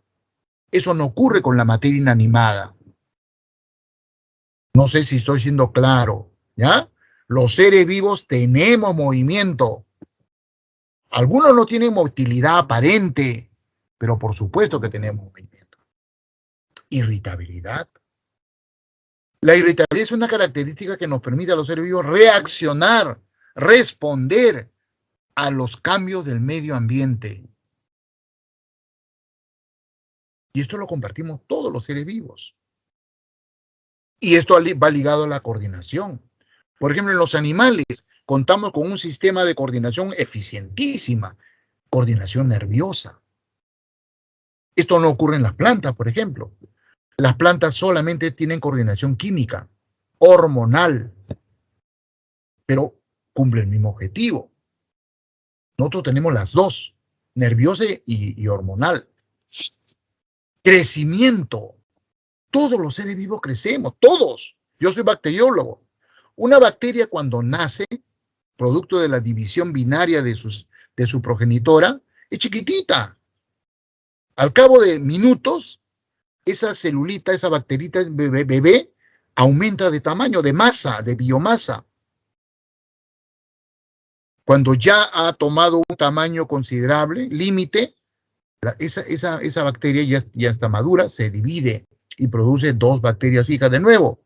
Eso no ocurre con la materia inanimada. No sé si estoy siendo claro, ¿ya? Los seres vivos tenemos movimiento. Algunos no tienen motilidad aparente, pero por supuesto que tenemos movimiento. Irritabilidad. La irritabilidad es una característica que nos permite a los seres vivos reaccionar, responder a los cambios del medio ambiente. Y esto lo compartimos todos los seres vivos. Y esto va ligado a la coordinación. Por ejemplo, en los animales contamos con un sistema de coordinación eficientísima, coordinación nerviosa. Esto no ocurre en las plantas, por ejemplo. Las plantas solamente tienen coordinación química, hormonal, pero cumple el mismo objetivo. Nosotros tenemos las dos, nerviosa y hormonal. Crecimiento. Todos los seres vivos crecemos, todos. Yo soy bacteriólogo. Una bacteria cuando nace, producto de la división binaria de su progenitora, es chiquitita. Al cabo de minutos, esa celulita, esa bacterita bebé, aumenta de tamaño, de masa, de biomasa. Cuando ya ha tomado un tamaño considerable, límite, esa bacteria ya está madura, se divide y produce dos bacterias hijas de nuevo.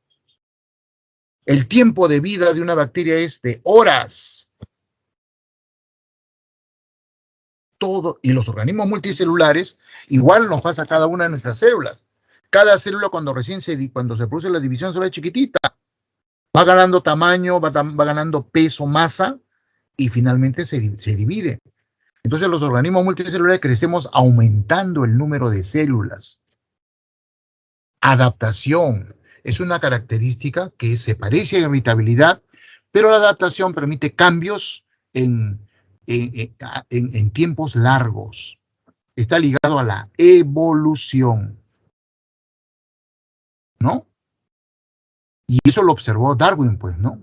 El tiempo de vida de una bacteria es de horas. Todo, y los organismos multicelulares, igual nos pasa a cada una de nuestras células. Cada célula cuando se produce la división celular es chiquitita. Va ganando tamaño, va ganando peso, masa, y finalmente se divide. Entonces los organismos multicelulares crecemos aumentando el número de células. Adaptación es una característica que se parece a irritabilidad, pero la adaptación permite cambios en tiempos largos. Está ligado a la evolución, ¿no? Y eso lo observó Darwin, pues, ¿no?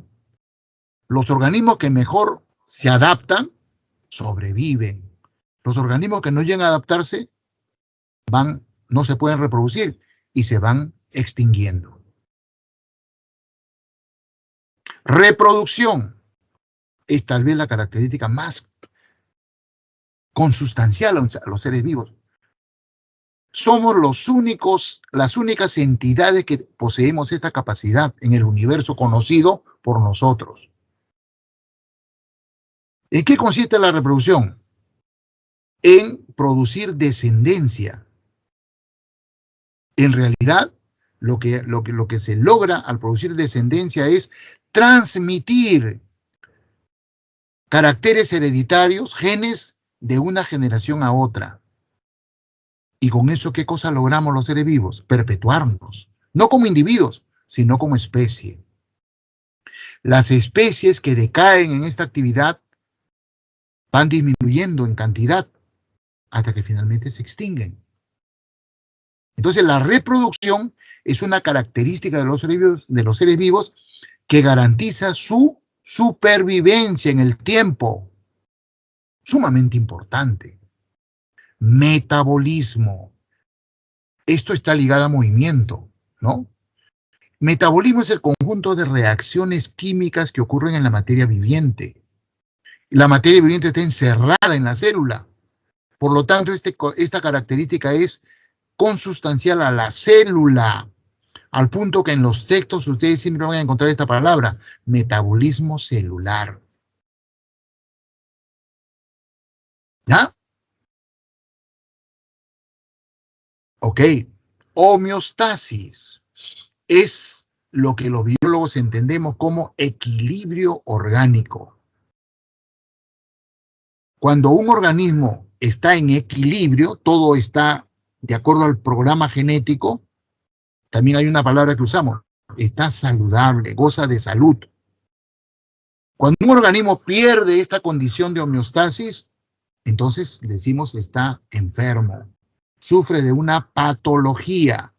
Los organismos que mejor se adaptan, sobreviven. Los organismos que no llegan a adaptarse, no se pueden reproducir y se van extinguiendo. Reproducción es tal vez la característica más consustancial a los seres vivos. Somos las únicas entidades que poseemos esta capacidad en el universo conocido por nosotros. ¿En qué consiste la reproducción? En producir descendencia. En realidad, lo que se logra al producir descendencia es transmitir caracteres hereditarios, genes, de una generación a otra. Y con eso, ¿qué cosa logramos los seres vivos? Perpetuarnos. No como individuos, sino como especie. Las especies que decaen en esta actividad van disminuyendo en cantidad hasta que finalmente se extinguen. Entonces, la reproducción es una característica de los seres vivos que garantiza su supervivencia en el tiempo. Sumamente importante. Metabolismo. Esto está ligado a movimiento, ¿no? Metabolismo es el conjunto de reacciones químicas que ocurren en la materia viviente. La materia viviente está encerrada en la célula. Por lo tanto, esta característica es consustancial a la célula, al punto que en los textos ustedes siempre van a encontrar esta palabra, metabolismo celular. ¿Ya? Ok, homeostasis es lo que los biólogos entendemos como equilibrio orgánico. Cuando un organismo está en equilibrio, todo está de acuerdo al programa genético, también hay una palabra que usamos, está saludable, goza de salud. Cuando un organismo pierde esta condición de homeostasis, entonces decimos está enfermo, sufre de una patología.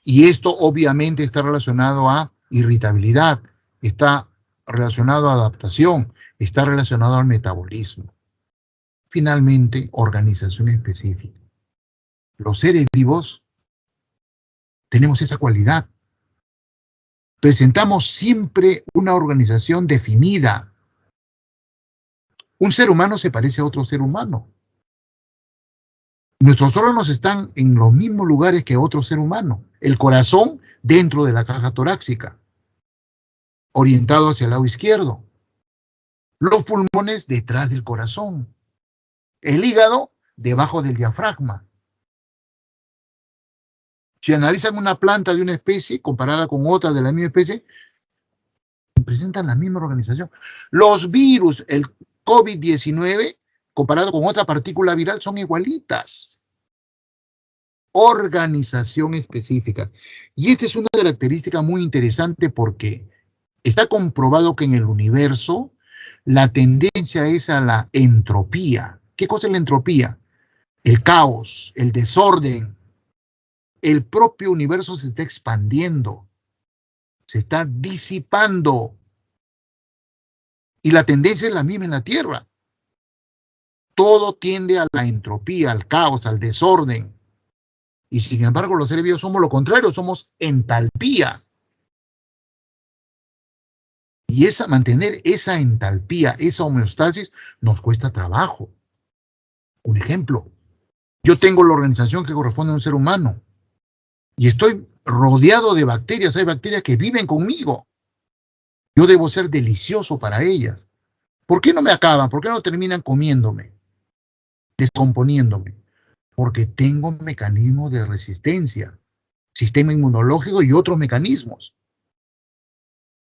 Y esto obviamente está relacionado a irritabilidad, está relacionado a adaptación, está relacionado al metabolismo. Finalmente, organización específica. Los seres vivos tenemos esa cualidad. Presentamos siempre una organización definida. Un ser humano se parece a otro ser humano. Nuestros órganos están en los mismos lugares que otro ser humano. El corazón dentro de la caja torácica, orientado hacia el lado izquierdo. Los pulmones detrás del corazón. El hígado debajo del diafragma. Si analizan una planta de una especie comparada con otra de la misma especie, presentan la misma organización. Los virus, el COVID-19, comparado con otra partícula viral, son igualitas. Organización específica. Y esta es una característica muy interesante porque está comprobado que en el universo la tendencia es a la entropía. ¿Qué cosa es la entropía? El caos, el desorden. El propio universo se está expandiendo, se está disipando. Y la tendencia es la misma en la Tierra. Todo tiende a la entropía, al caos, al desorden. Y sin embargo, los seres vivos somos lo contrario, somos entalpía. Y mantener esa entalpía, esa homeostasis, nos cuesta trabajo. Un ejemplo, yo tengo la organización que corresponde a un ser humano. Y estoy rodeado de bacterias, hay bacterias que viven conmigo. Yo debo ser delicioso para ellas. ¿Por qué no me acaban? ¿Por qué no terminan comiéndome? Descomponiéndome. Porque tengo mecanismos de resistencia, sistema inmunológico y otros mecanismos.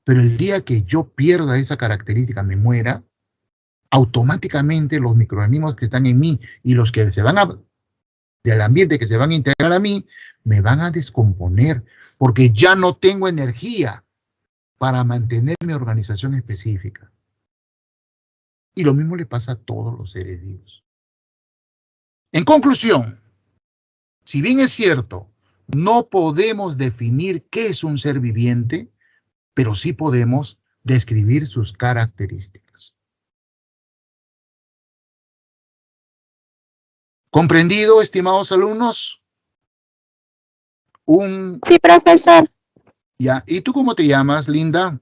Pero el día que yo pierda esa característica, me muera, automáticamente los microorganismos que están en mí y los que se van del ambiente que se van a integrar a mí, me van a descomponer, porque ya no tengo energía para mantener mi organización específica. Y lo mismo le pasa a todos los seres vivos. En conclusión, si bien es cierto, no podemos definir qué es un ser viviente, pero sí podemos describir sus características. ¿Comprendido, estimados alumnos? Sí, profesor. Ya. ¿Y tú cómo te llamas, Linda?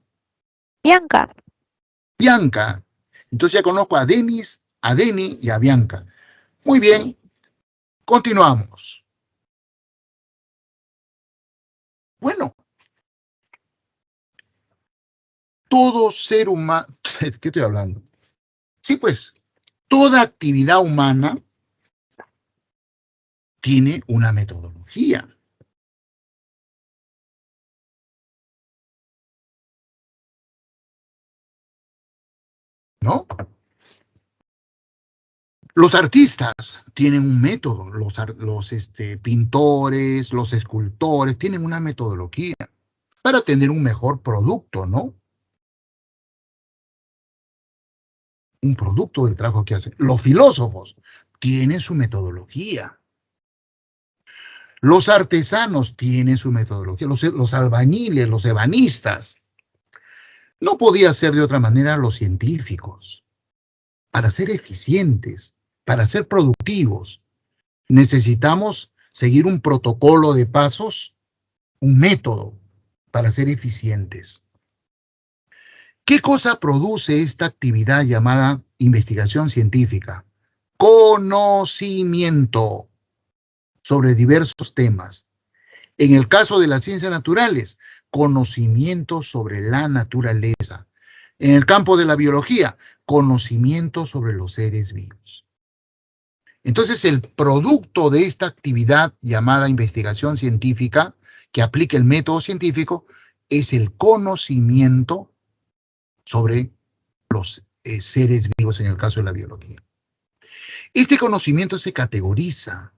Bianca. Bianca. Entonces ya conozco a Denis, a Deni y a Bianca. Muy bien, continuamos. Bueno, todo ser humano, ¿qué estoy hablando? Sí, pues, toda actividad humana tiene una metodología. ¿No? Los artistas tienen un método, los pintores, los escultores tienen una metodología para tener un mejor producto, ¿no? Un producto del trabajo que hacen. Los filósofos tienen su metodología. Los artesanos tienen su metodología. Los albañiles, los ebanistas. No podía ser de otra manera los científicos. Para ser eficientes, para ser productivos, necesitamos seguir un protocolo de pasos, un método para ser eficientes. ¿Qué cosa produce esta actividad llamada investigación científica? Conocimiento sobre diversos temas. En el caso de las ciencias naturales, conocimiento sobre la naturaleza. En el campo de la biología, conocimiento sobre los seres vivos. Entonces, el producto de esta actividad llamada investigación científica, que aplica el método científico, es el conocimiento sobre los seres vivos en el caso de la biología. Este conocimiento se categoriza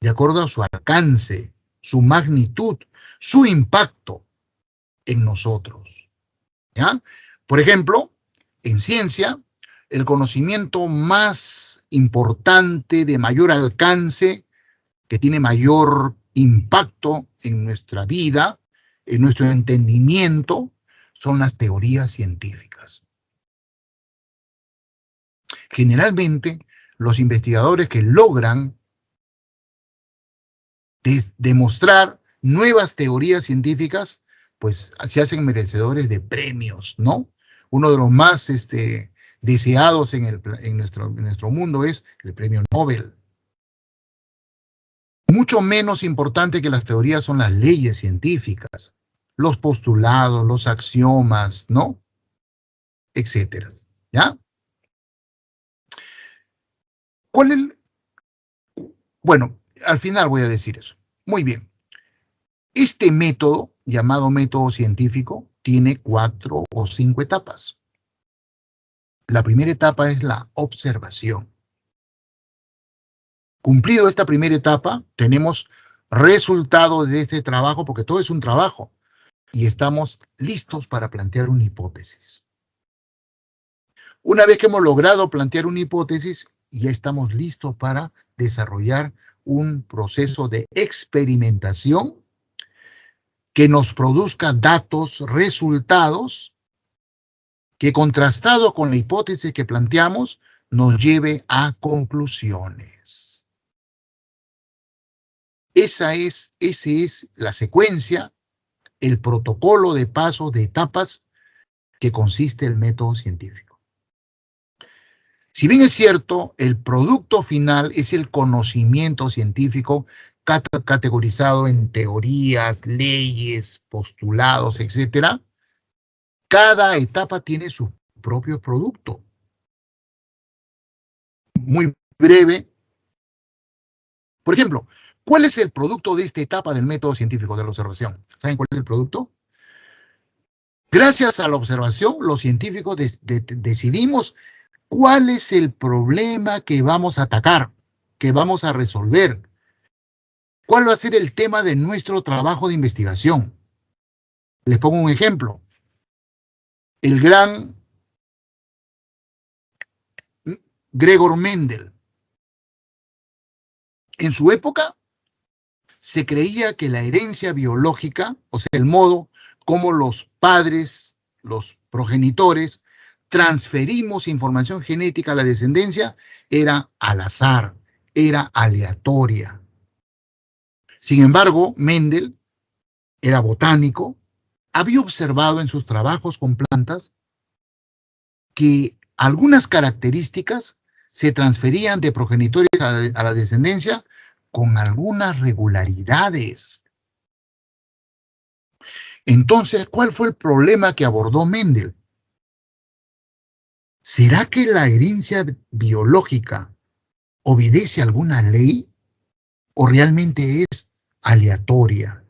de acuerdo a su alcance, su magnitud, su impacto en nosotros. ¿Ya? Por ejemplo, en ciencia, el conocimiento más importante, de mayor alcance, que tiene mayor impacto en nuestra vida, en nuestro entendimiento, son las teorías científicas. Generalmente, los investigadores que logran demostrar nuevas teorías científicas, pues se hacen merecedores de premios, ¿no? Uno de los más deseados en nuestro mundo es el premio Nobel. Mucho menos importante que las teorías son las leyes científicas, los postulados, los axiomas, ¿no? Etcétera. ¿Ya? Bueno, al final voy a decir eso. Muy bien. Este método, llamado método científico, tiene 4 o 5 etapas. La primera etapa es la observación. Cumplido esta primera etapa, tenemos resultado de este trabajo, porque todo es un trabajo, y estamos listos para plantear una hipótesis. Una vez que hemos logrado plantear una hipótesis, ya estamos listos para desarrollar un proceso de experimentación que nos produzca datos, resultados, que contrastado con la hipótesis que planteamos, nos lleve a conclusiones. Esa es la secuencia, el protocolo de pasos, de etapas que consiste el método científico. Si bien es cierto, el producto final es el conocimiento científico categorizado en teorías, leyes, postulados, etc., cada etapa tiene su propio producto. Muy breve. Por ejemplo, ¿cuál es el producto de esta etapa del método científico de la observación? ¿Saben cuál es el producto? Gracias a la observación, los científicos decidimos cuál es el problema que vamos a atacar, que vamos a resolver. ¿Cuál va a ser el tema de nuestro trabajo de investigación? Les pongo un ejemplo. El gran Gregor Mendel. En su época, se creía que la herencia biológica, o sea, el modo como los padres, los progenitores, transferimos información genética a la descendencia, era al azar, era aleatoria. Sin embargo, Mendel era botánico, había observado en sus trabajos con plantas que algunas características se transferían de progenitores a la descendencia con algunas regularidades. Entonces, ¿cuál fue el problema que abordó Mendel? ¿Será que la herencia biológica obedece a alguna ley o realmente es aleatoria?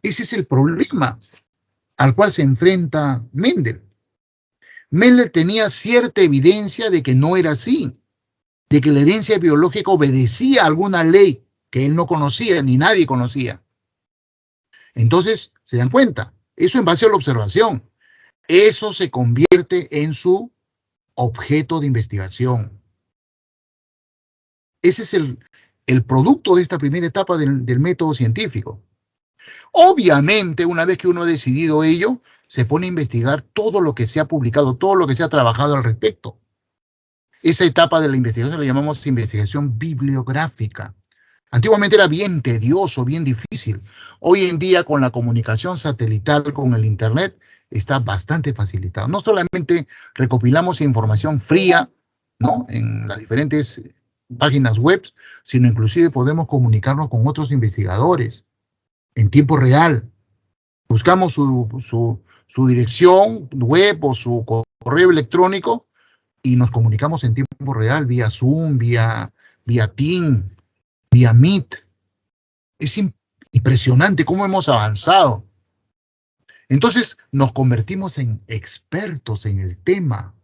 Ese es el problema al cual se enfrenta Mendel. Mendel tenía cierta evidencia de que no era así, de que la herencia biológica obedecía a alguna ley que él no conocía ni nadie conocía. Entonces, se dan cuenta, eso en base a la observación, eso se convierte en su objeto de investigación. Ese es el producto de esta primera etapa del método científico. Obviamente, una vez que uno ha decidido ello, se pone a investigar todo lo que se ha publicado, todo lo que se ha trabajado al respecto. Esa etapa de la investigación la llamamos investigación bibliográfica. Antiguamente era bien tedioso, bien difícil. Hoy en día, con la comunicación satelital, con el Internet, está bastante facilitado. No solamente recopilamos información fría, ¿no?, en las diferentes páginas web, sino inclusive podemos comunicarnos con otros investigadores en tiempo real. Buscamos su dirección web o su correo electrónico y nos comunicamos en tiempo real vía Zoom, vía Teams, vía Meet. Es impresionante cómo hemos avanzado. Entonces nos convertimos en expertos en el tema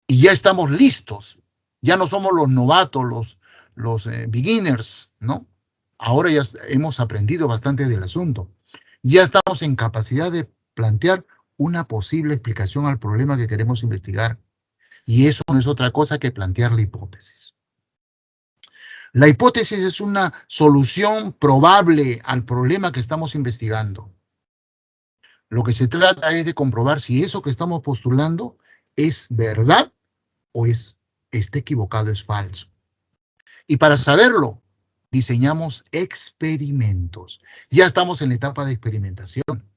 y ya estamos listos. Ya no somos los novatos, los beginners, ¿no? Ahora ya hemos aprendido bastante del asunto. Ya estamos en capacidad de plantear una posible explicación al problema que queremos investigar. Y eso no es otra cosa que plantear la hipótesis. La hipótesis es una solución probable al problema que estamos investigando. Lo que se trata es de comprobar si eso que estamos postulando es verdad o está equivocado, es falso. Y para saberlo, diseñamos experimentos. Ya estamos en la etapa de experimentación.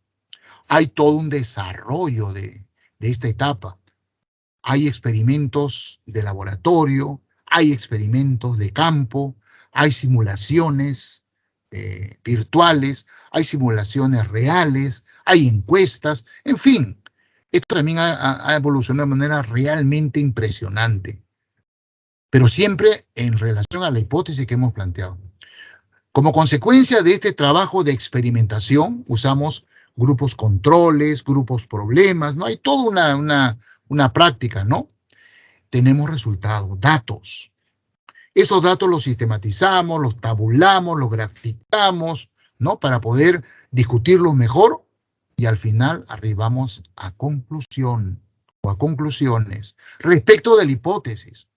Hay todo un desarrollo de esta etapa. Hay experimentos de laboratorio, hay experimentos de campo, hay simulaciones virtuales, hay simulaciones reales, hay encuestas, en fin. Esto también ha evolucionado de manera realmente impresionante, pero siempre en relación a la hipótesis que hemos planteado. Como consecuencia de este trabajo de experimentación, usamos grupos controles, grupos problemas, ¿no? Hay toda una práctica, ¿no? Tenemos resultados, datos. Esos datos los sistematizamos, los tabulamos, los graficamos, ¿no?, para poder discutirlos mejor y al final arribamos a conclusión o a conclusiones respecto de la hipótesis.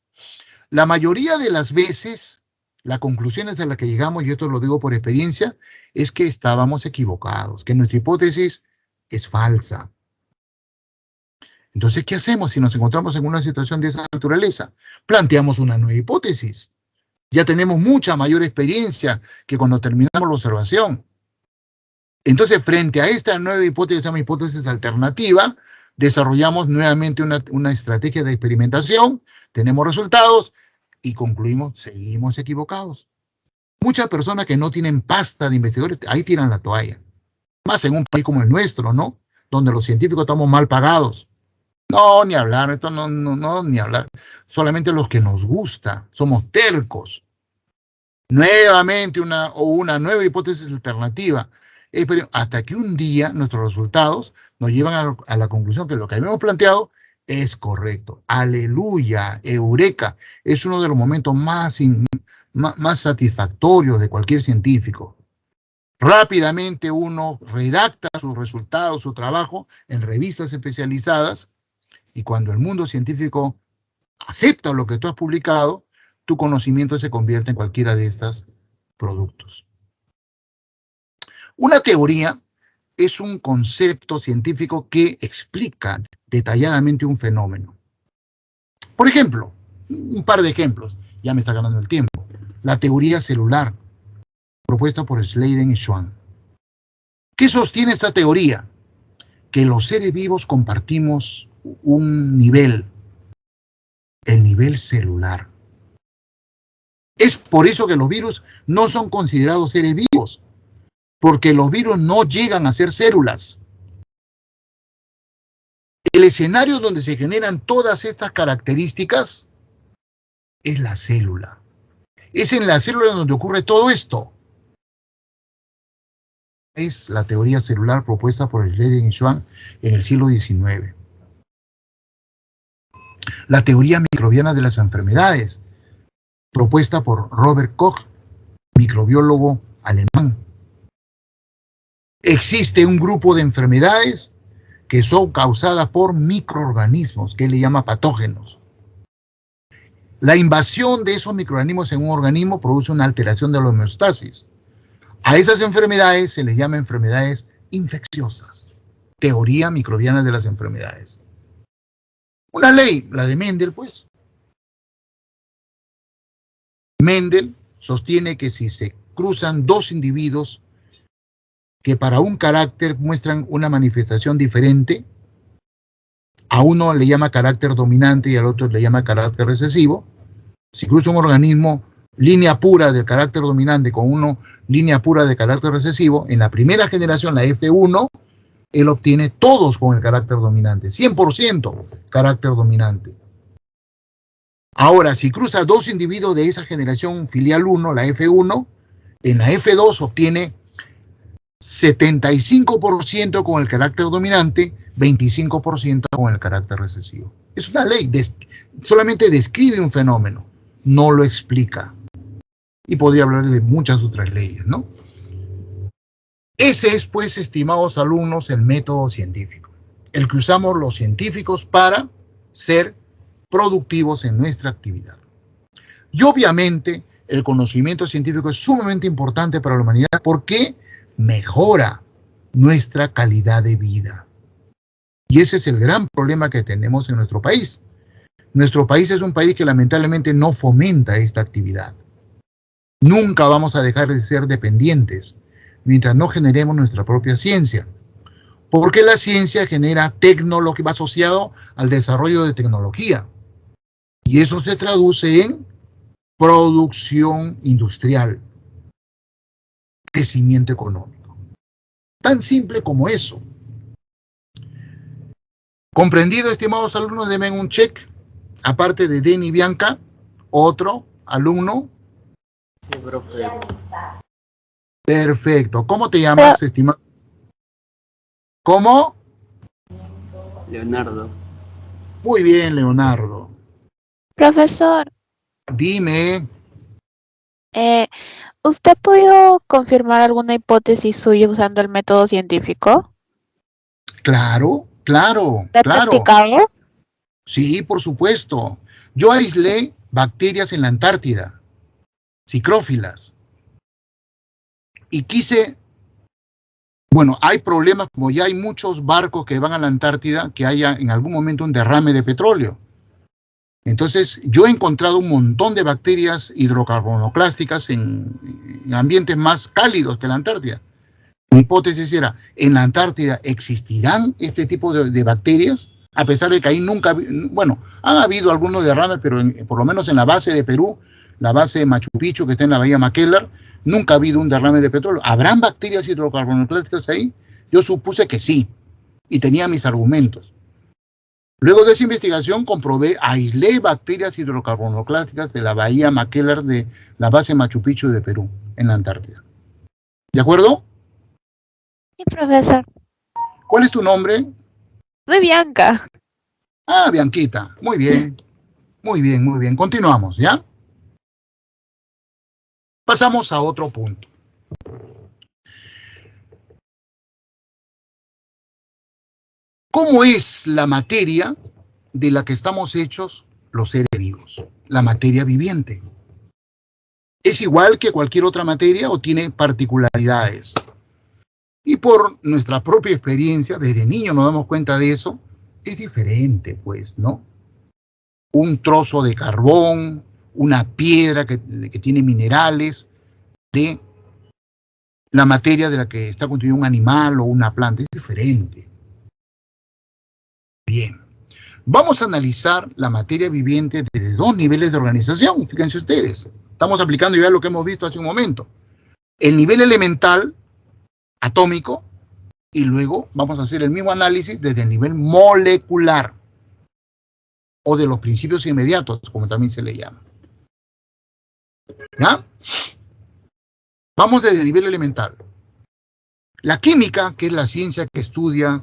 La mayoría de las veces, las conclusiones a las que llegamos, y esto lo digo por experiencia, es que estábamos equivocados, que nuestra hipótesis es falsa. Entonces, ¿qué hacemos si nos encontramos en una situación de esa naturaleza? Planteamos una nueva hipótesis. Ya tenemos mucha mayor experiencia que cuando terminamos la observación. Entonces, frente a esta nueva hipótesis, se llama hipótesis alternativa, desarrollamos nuevamente una estrategia de experimentación, tenemos resultados y concluimos, seguimos equivocados. Muchas personas que no tienen pasta de investigadores, ahí tiran la toalla. Más en un país como el nuestro, ¿no?, donde los científicos estamos mal pagados. No, ni hablar, esto no, ni hablar. Solamente los que nos gusta, somos tercos. Nuevamente una nueva hipótesis alternativa. Hasta que un día nuestros resultados nos llevan a la conclusión que lo que habíamos planteado es correcto. Aleluya, eureka. Es uno de los momentos más satisfactorios de cualquier científico. Rápidamente uno redacta sus resultados, su trabajo en revistas especializadas. Y cuando el mundo científico acepta lo que tú has publicado, tu conocimiento se convierte en cualquiera de estos productos. Una teoría es un concepto científico que explica detalladamente un fenómeno. Por ejemplo, un par de ejemplos, ya me está ganando el tiempo. La teoría celular, propuesta por Sladen y Schwann. ¿Qué sostiene esta teoría? que los seres vivos compartimos un nivel, el nivel celular. Es por eso que los virus no son considerados seres vivos, porque los virus no llegan a ser células. El escenario donde se generan todas estas características es la célula. Es en la célula donde ocurre todo esto. Es la teoría celular propuesta por Schleiden y Schwann en el siglo XIX. La teoría microbiana de las enfermedades, propuesta por Robert Koch, microbiólogo alemán. Existe un grupo de enfermedades que son causadas por microorganismos, que él le llama patógenos. La invasión de esos microorganismos en un organismo produce una alteración de la homeostasis. A esas enfermedades se les llama enfermedades infecciosas. Teoría microbiana de las enfermedades. Una ley, la de Mendel, pues. Mendel sostiene que si se cruzan dos individuos que para un carácter muestran una manifestación diferente, a uno le llama carácter dominante y al otro le llama carácter recesivo. Si cruza un organismo línea pura del carácter dominante con uno línea pura de carácter recesivo, en la primera generación, la F1, él obtiene todos con el carácter dominante, 100% carácter dominante. Ahora, si cruza dos individuos de esa generación filial 1, la F1, en la F2 obtiene 75% con el carácter dominante, 25% con el carácter recesivo. Es una ley, solamente describe un fenómeno, no lo explica. Y podría hablar de muchas otras leyes, ¿no? Ese es, pues, estimados alumnos, el método científico. El que usamos los científicos para ser productivos en nuestra actividad. Y obviamente, el conocimiento científico es sumamente importante para la humanidad porque mejora nuestra calidad de vida. Y ese es el gran problema que tenemos en nuestro país. Nuestro país es un país que lamentablemente no fomenta esta actividad. Nunca vamos a dejar de ser dependientes mientras no generemos nuestra propia ciencia. Porque la ciencia genera tecnología, va asociado al desarrollo de tecnología. Y eso se traduce en producción industrial, crecimiento económico. Tan simple como eso. ¿Comprendido, estimados alumnos? Denme un check. Aparte de Denny y Bianca, otro alumno. Sí, profe. Perfecto. ¿Cómo te llamas, estimado? ¿Cómo? Leonardo. Muy bien, Leonardo. Profesor, Dime. ¿usted ha podido confirmar alguna hipótesis suya usando el método científico? Claro, claro, ¿Lo ha claro. practicado? Sí, por supuesto. Yo aislé bacterias en la Antártida, psicrófilas. Y quise, bueno, hay problemas, como ya hay muchos barcos que van a la Antártida, que haya en algún momento un derrame de petróleo. Entonces, yo he encontrado un montón de bacterias hidrocarbonoclásticas en ambientes más cálidos que la Antártida. Mi hipótesis era, ¿en la Antártida existirán este tipo de bacterias? A pesar de que ahí nunca, bueno, han habido algunos derrames, pero por lo menos en la base de Perú, la base de Machu Picchu, que está en la bahía Maquellar, nunca ha habido un derrame de petróleo. ¿Habrán bacterias hidrocarbonoclásticas ahí? Yo supuse que sí, y tenía mis argumentos. Luego de esa investigación comprobé, aislé bacterias hidrocarbonoclásticas de la bahía Maquellar de la base Machu Picchu de Perú, en la Antártida. ¿De acuerdo? Sí, profesor. ¿Cuál es tu nombre? Soy Bianca. Ah, Bianquita. Muy bien. Muy bien, muy bien. Continuamos, ¿ya? Pasamos a otro punto. ¿Cómo es la materia de la que estamos hechos los seres vivos? La materia viviente. ¿Es igual que cualquier otra materia o tiene particularidades? Y por nuestra propia experiencia, desde niño nos damos cuenta de eso, es diferente, pues, ¿no? Un trozo de carbón, una piedra que tiene minerales, de la materia de la que está constituido un animal o una planta, es diferente. Bien. Vamos a analizar la materia viviente desde dos niveles de organización. Fíjense ustedes. Estamos aplicando ya lo que hemos visto hace un momento. El nivel elemental, atómico, y luego vamos a hacer el mismo análisis desde el nivel molecular, o de los principios inmediatos, como también se le llama. ¿Ya? Vamos desde el nivel elemental. La química, que es la ciencia que estudia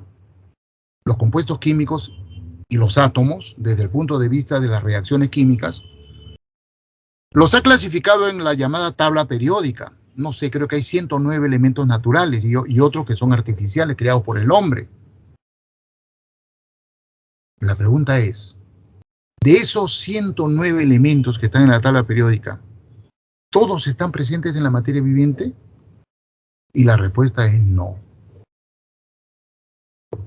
los compuestos químicos y los átomos, desde el punto de vista de las reacciones químicas, los ha clasificado en la llamada tabla periódica. No sé, creo que hay 109 elementos naturales y otros que son artificiales, creados por el hombre. La pregunta es, de esos 109 elementos que están en la tabla periódica, ¿todos están presentes en la materia viviente? Y la respuesta es no.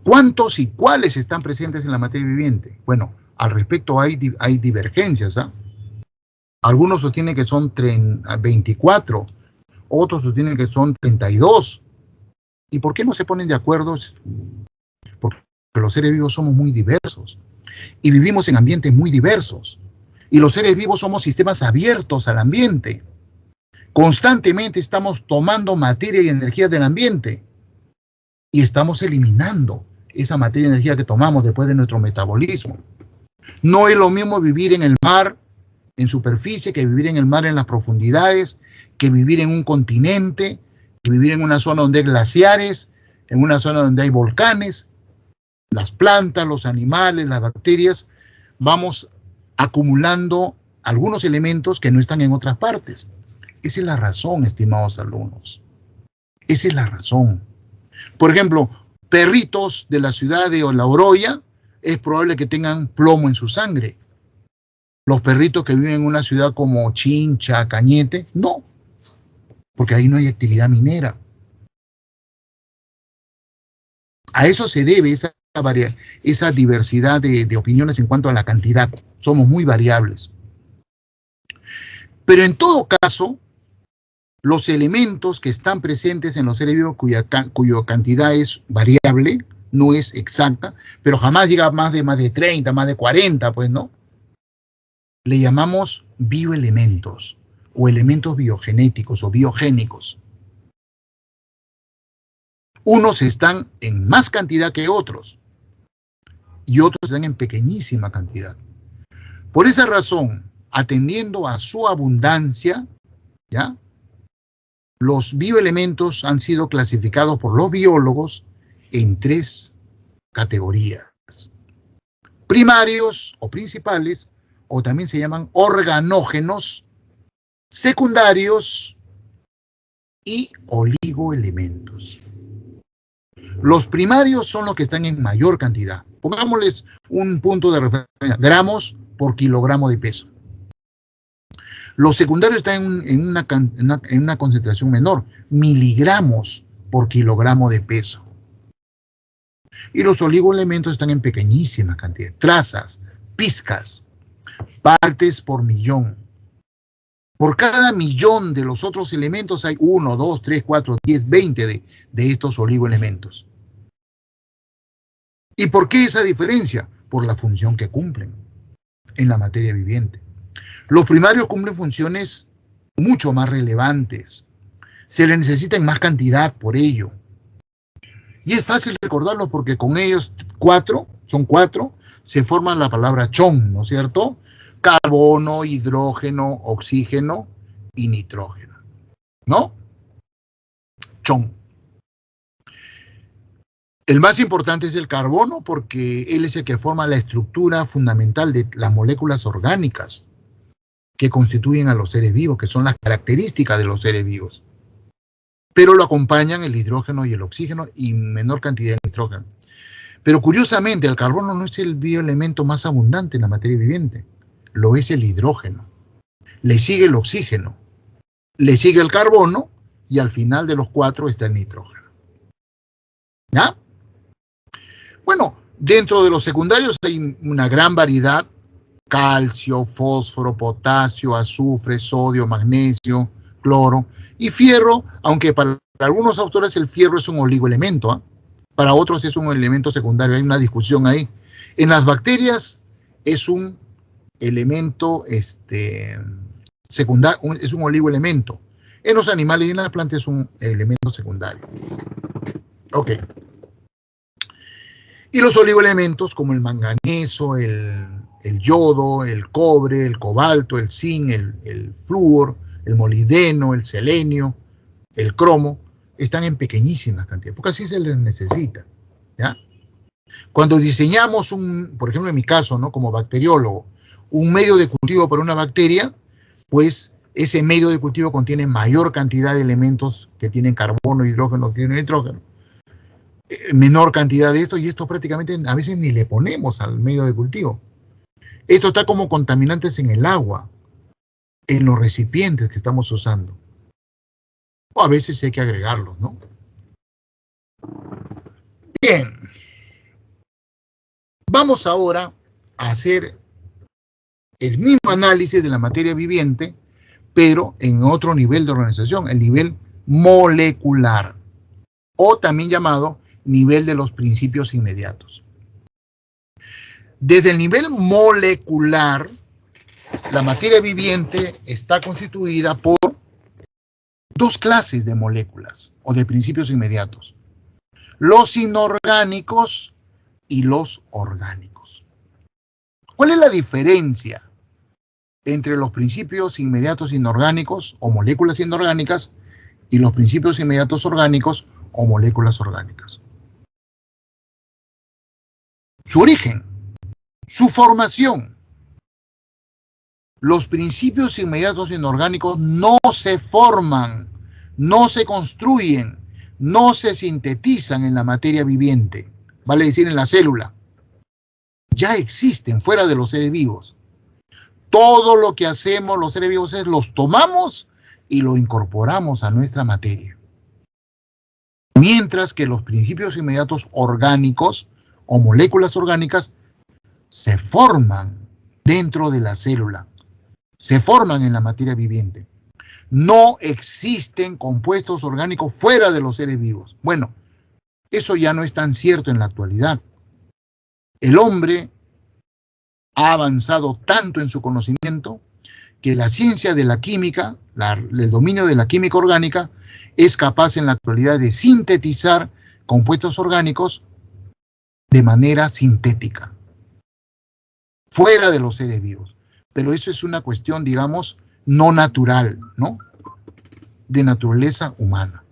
¿Cuántos y cuáles están presentes en la materia viviente? Bueno, al respecto hay divergencias, ¿ah? Algunos sostienen que son 24, otros sostienen que son 32. ¿Y por qué no se ponen de acuerdo? Porque los seres vivos somos muy diversos y vivimos en ambientes muy diversos. Y los seres vivos somos sistemas abiertos al ambiente. Constantemente estamos tomando materia y energía del ambiente y estamos eliminando esa materia y energía que tomamos después de nuestro metabolismo. No es lo mismo vivir en el mar, en superficie, que vivir en el mar en las profundidades, que vivir en un continente, que vivir en una zona donde hay glaciares, en una zona donde hay volcanes. Las plantas, los animales, las bacterias, vamos acumulando algunos elementos que no están en otras partes. Esa es la razón, estimados alumnos. Esa es la razón. Por ejemplo, perritos de la ciudad de La Oroya, es probable que tengan plomo en su sangre. Los perritos que viven en una ciudad como Chincha, Cañete, no, porque ahí no hay actividad minera. A eso se debe esa diversidad de opiniones en cuanto a la cantidad. Somos muy variables. Pero en todo caso, los elementos que están presentes en los seres vivos cuya cantidad es variable, no es exacta, pero jamás llega a más de 30, más de 40, pues, ¿no? Le llamamos bioelementos o elementos biogenéticos o biogénicos. Unos están en más cantidad que otros y otros están en pequeñísima cantidad. Por esa razón, atendiendo a su abundancia, ¿ya?, los bioelementos han sido clasificados por los biólogos en 3 categorías. Primarios o principales, o también se llaman organógenos, secundarios y oligoelementos. Los primarios son los que están en mayor cantidad. Pongámosles un punto de referencia, gramos por kilogramo de peso. Los secundarios están en una concentración menor, miligramos por kilogramo de peso. Y los oligoelementos están en pequeñísima cantidad, trazas, pizcas, partes por millón. Por cada millón de los otros elementos hay 1, 2, 3, 4, 10, 20 de estos oligoelementos. ¿Y por qué esa diferencia? Por la función que cumplen en la materia viviente. Los primarios cumplen funciones mucho más relevantes. Se les necesita en más cantidad por ello. Y es fácil recordarlo porque con ellos son cuatro, se forman la palabra chon, ¿no es cierto? Carbono, hidrógeno, oxígeno y nitrógeno, ¿no? Chon. El más importante es el carbono porque él es el que forma la estructura fundamental de las moléculas orgánicas que constituyen a los seres vivos, que son las características de los seres vivos. Pero lo acompañan el hidrógeno y el oxígeno y menor cantidad de nitrógeno. Pero curiosamente, el carbono no es el bioelemento más abundante en la materia viviente. Lo es el hidrógeno. Le sigue el oxígeno. Le sigue el carbono y al final de los 4 está el nitrógeno. ¿Ya? Bueno, dentro de los secundarios hay una gran variedad. Calcio, fósforo, potasio, azufre, sodio, magnesio, cloro y fierro, aunque para algunos autores el fierro es un oligoelemento, ¿eh? Para otros es un elemento secundario, hay una discusión ahí. En las bacterias es un elemento secundario, es un oligoelemento. En los animales y en las plantas es un elemento secundario. Ok. Y los oligoelementos como el manganeso, el yodo, el cobre, el cobalto, el zinc, el flúor, el molibdeno, el selenio, el cromo, están en pequeñísimas cantidades, porque así se les necesita, ¿ya? Cuando diseñamos por ejemplo en mi caso, ¿no? Como bacteriólogo, un medio de cultivo para una bacteria, pues ese medio de cultivo contiene mayor cantidad de elementos que tienen carbono, hidrógeno, oxígeno y nitrógeno. Menor cantidad de esto, y esto prácticamente a veces ni le ponemos al medio de cultivo. Esto está como contaminantes en el agua, en los recipientes que estamos usando. O a veces hay que agregarlos, ¿no? Bien. Vamos ahora a hacer el mismo análisis de la materia viviente, pero en otro nivel de organización, el nivel molecular, o también llamado nivel de los principios inmediatos. Desde el nivel molecular, la materia viviente está constituida por dos clases de moléculas o de principios inmediatos: los inorgánicos y los orgánicos. ¿Cuál es la diferencia entre los principios inmediatos inorgánicos o moléculas inorgánicas y los principios inmediatos orgánicos o moléculas orgánicas? Su origen, su formación. Los principios inmediatos inorgánicos no se forman, no se construyen, no se sintetizan en la materia viviente, vale decir en la célula. Ya existen fuera de los seres vivos. Todo lo que hacemos los seres vivos es los tomamos y lo incorporamos a nuestra materia. Mientras que los principios inmediatos orgánicos o moléculas orgánicas se forman dentro de la célula, se forman en la materia viviente. No existen compuestos orgánicos fuera de los seres vivos. Bueno, eso ya no es tan cierto en la actualidad. El hombre ha avanzado tanto en su conocimiento que la ciencia de la química, el dominio de la química orgánica, es capaz en la actualidad de sintetizar compuestos orgánicos de manera sintética, fuera de los seres vivos. Pero eso es una cuestión, digamos, no natural, ¿no? De naturaleza humana.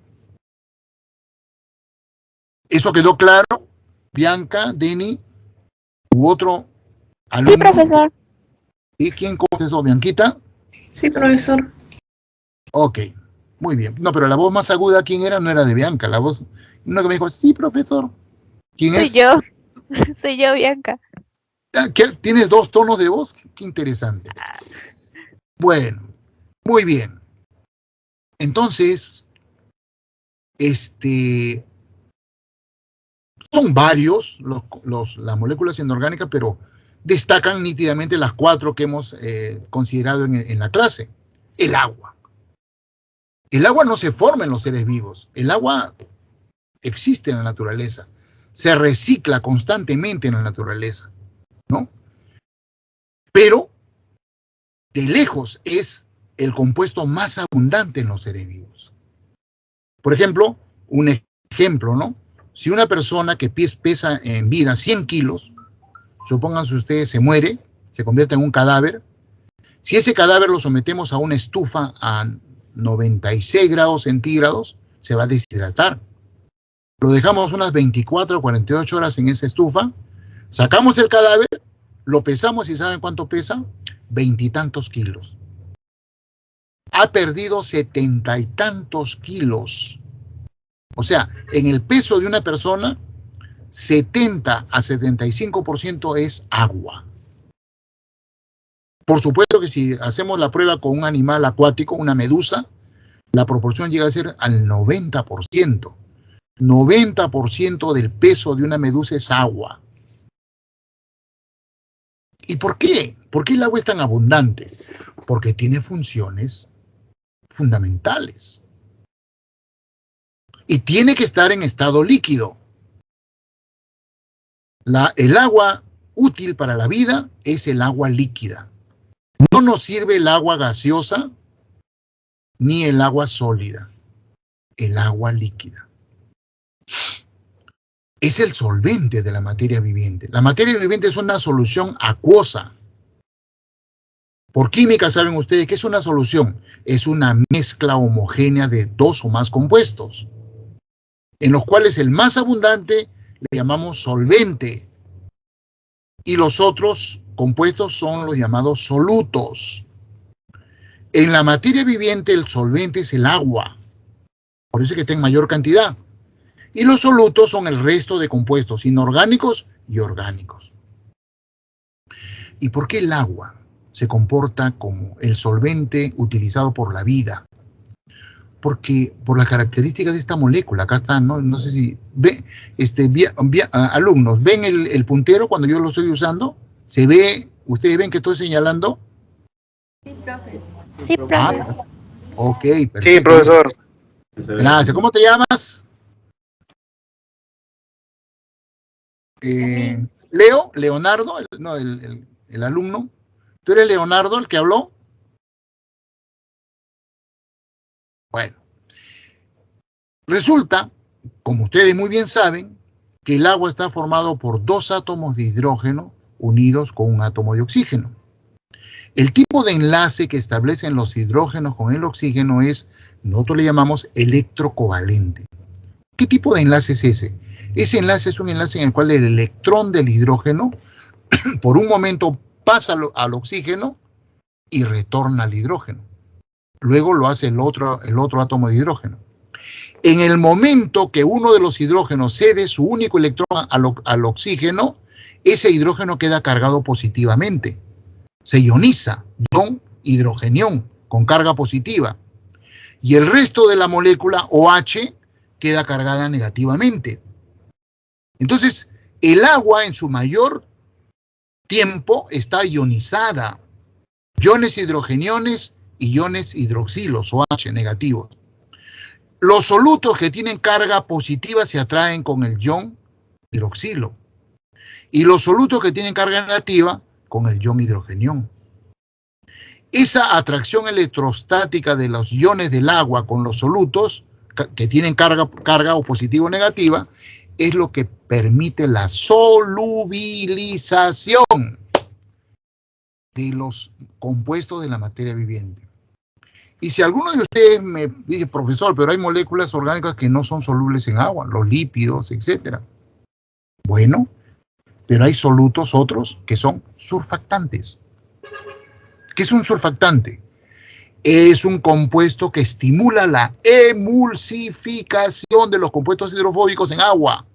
¿Eso quedó claro? Bianca, Denny, u otro alumno. Sí, profesor. ¿Y quién confesó? ¿Bianquita? Sí, profesor. Ok, muy bien. No, pero la voz más aguda, ¿quién era? No era de Bianca, la voz. Uno que me dijo, sí, profesor. ¿Quién es? Soy yo. Soy yo, Bianca. ¿Qué? ¿Tienes dos tonos de voz? Qué interesante. Bueno, muy bien. Entonces, son varios las moléculas inorgánicas, pero destacan nítidamente las cuatro que hemos considerado en la clase. El agua. El agua no se forma en los seres vivos. El agua existe en la naturaleza. Se recicla constantemente en la naturaleza, ¿no? Pero, de lejos, es el compuesto más abundante en los seres vivos. Por ejemplo, un ejemplo, ¿no? Si una persona que pesa en vida 100 kilos, supónganse ustedes, se muere, se convierte en un cadáver. Si ese cadáver lo sometemos a una estufa a 96 grados centígrados, se va a deshidratar. Lo dejamos unas 24 o 48 horas en esa estufa, sacamos el cadáver, lo pesamos y ¿saben cuánto pesa? 20 y tantos kilos. Ha perdido 70 y tantos kilos. O sea, en el peso de una persona, 70 a 75% es agua. Por supuesto que si hacemos la prueba con un animal acuático, una medusa, la proporción llega a ser al 90%. 90% del peso de una medusa es agua. ¿Y por qué? ¿Por qué el agua es tan abundante? Porque tiene funciones fundamentales. Y tiene que estar en estado líquido. El agua útil para la vida es el agua líquida. No nos sirve el agua gaseosa ni el agua sólida. El agua líquida. Es el solvente de la materia viviente. La materia viviente es una solución acuosa. Por química saben ustedes que es una solución. Es una mezcla homogénea de dos o más compuestos, en los cuales el más abundante le llamamos solvente y los otros compuestos son los llamados solutos. En la materia viviente el solvente es el agua, por eso es que está en mayor cantidad. Y los solutos son el resto de compuestos inorgánicos y orgánicos. ¿Y por qué el agua se comporta como el solvente utilizado por la vida? Porque por las características de esta molécula, acá está, no sé si ve, alumnos, ¿ven el puntero cuando yo lo estoy usando? ¿Se ve? ¿Ustedes ven que estoy señalando? Sí, profe. Sí, profe. Ah, ok, perfecto. Sí, profesor. Gracias. ¿Cómo te llamas? Leo, Leonardo, el alumno. ¿Tú eres Leonardo el que habló? Bueno, resulta, como ustedes muy bien saben, que el agua está formado por dos átomos de hidrógeno unidos con un átomo de oxígeno. El tipo de enlace que establecen los hidrógenos con el oxígeno es, nosotros le llamamos electrocovalente. ¿Qué tipo de enlace es ese? Ese enlace es un enlace en el cual el electrón del hidrógeno por un momento pasa al oxígeno y retorna al hidrógeno. Luego lo hace el otro átomo de hidrógeno. En el momento que uno de los hidrógenos cede su único electrón al oxígeno, ese hidrógeno queda cargado positivamente. Se ioniza, ion, hidrogenión, con carga positiva. Y el resto de la molécula, OH, queda cargada negativamente. Entonces, el agua en su mayor tiempo está ionizada. Iones hidrogeniones y iones hidroxilos, OH negativos. Los solutos que tienen carga positiva se atraen con el ion hidroxilo. Y los solutos que tienen carga negativa con el ion hidrogenión. Esa atracción electrostática de los iones del agua con los solutos que tienen carga o positiva o negativa es lo que permite la solubilización de los compuestos de la materia viviente. Y si alguno de ustedes me dice, profesor, pero hay moléculas orgánicas que no son solubles en agua, los lípidos, etc. Bueno, pero hay solutos otros que son surfactantes. ¿Qué es un surfactante? Es un compuesto que estimula la emulsificación de los compuestos hidrofóbicos en agua,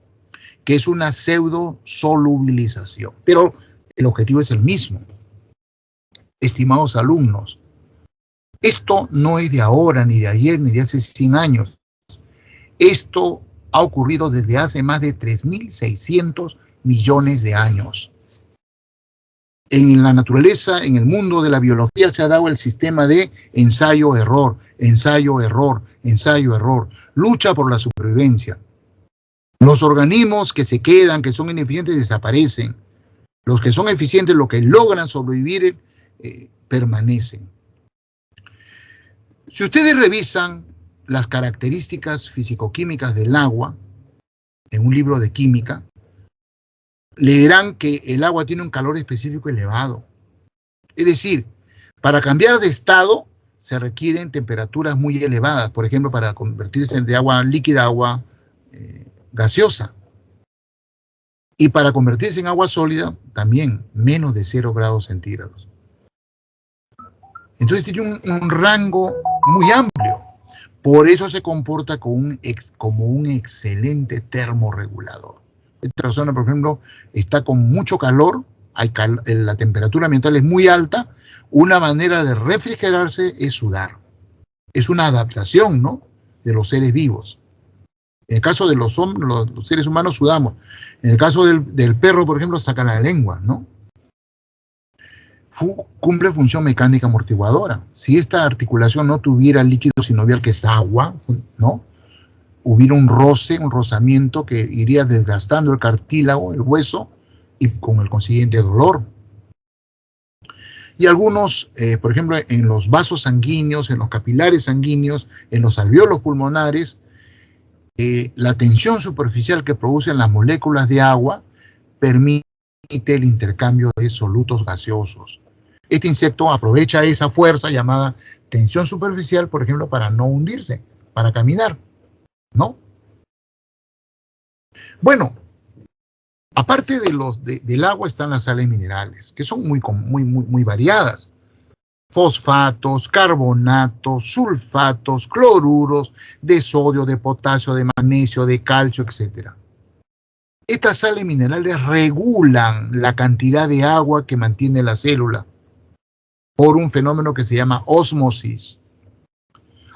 que es una pseudo-solubilización. Pero el objetivo es el mismo. Estimados alumnos, esto no es de ahora, ni de ayer, ni de hace 100 años. Esto ha ocurrido desde hace más de 3.600 millones de años. En la naturaleza, en el mundo de la biología, se ha dado el sistema de ensayo-error, ensayo-error, ensayo-error, lucha por la supervivencia. Los organismos que se quedan, que son ineficientes, desaparecen. Los que son eficientes, los que logran sobrevivir, permanecen. Si ustedes revisan las características fisicoquímicas del agua, en un libro de química, leerán que el agua tiene un calor específico elevado. Es decir, para cambiar de estado se requieren temperaturas muy elevadas, por ejemplo, para convertirse de agua líquida a agua gaseosa. Y para convertirse en agua sólida, también menos de 0 grados centígrados. Entonces tiene un rango muy amplio. Por eso se comporta como un excelente termorregulador. Esta persona, por ejemplo, está con mucho calor, la temperatura ambiental es muy alta, una manera de refrigerarse es sudar. Es una adaptación, ¿no?, de los seres vivos. En el caso de los seres humanos sudamos. En el caso del perro, por ejemplo, saca la lengua, ¿no? Cumple función mecánica amortiguadora. Si esta articulación no tuviera líquido sinovial, que es agua, ¿no?, hubiera un roce, un rozamiento que iría desgastando el cartílago, el hueso, y con el consiguiente dolor. Y algunos, por ejemplo, en los vasos sanguíneos, en los capilares sanguíneos, en los alvéolos pulmonares, la tensión superficial que producen las moléculas de agua permite el intercambio de solutos gaseosos. Este insecto aprovecha esa fuerza llamada tensión superficial, por ejemplo, para no hundirse, para caminar, ¿no? Bueno, aparte del agua están las sales minerales, que son muy variadas. Fosfatos, carbonatos, sulfatos, cloruros de sodio, de potasio, de magnesio, de calcio, etc. Estas sales minerales regulan la cantidad de agua que mantiene la célula por un fenómeno que se llama ósmosis.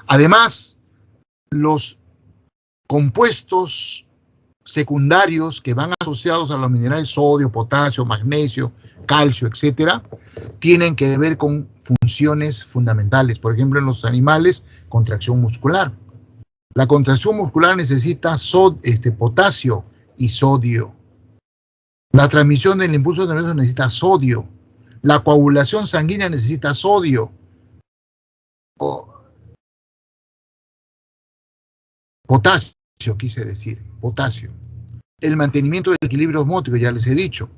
Además, los compuestos secundarios que van asociados a los minerales sodio, potasio, magnesio, calcio, etcétera, tienen que ver con funciones fundamentales. Por ejemplo, en los animales, contracción muscular. La contracción muscular necesita potasio y sodio. La transmisión del impulso nervioso necesita sodio. La coagulación sanguínea necesita sodio. Potasio, quise decir, potasio. El mantenimiento del equilibrio osmótico, ya les he dicho.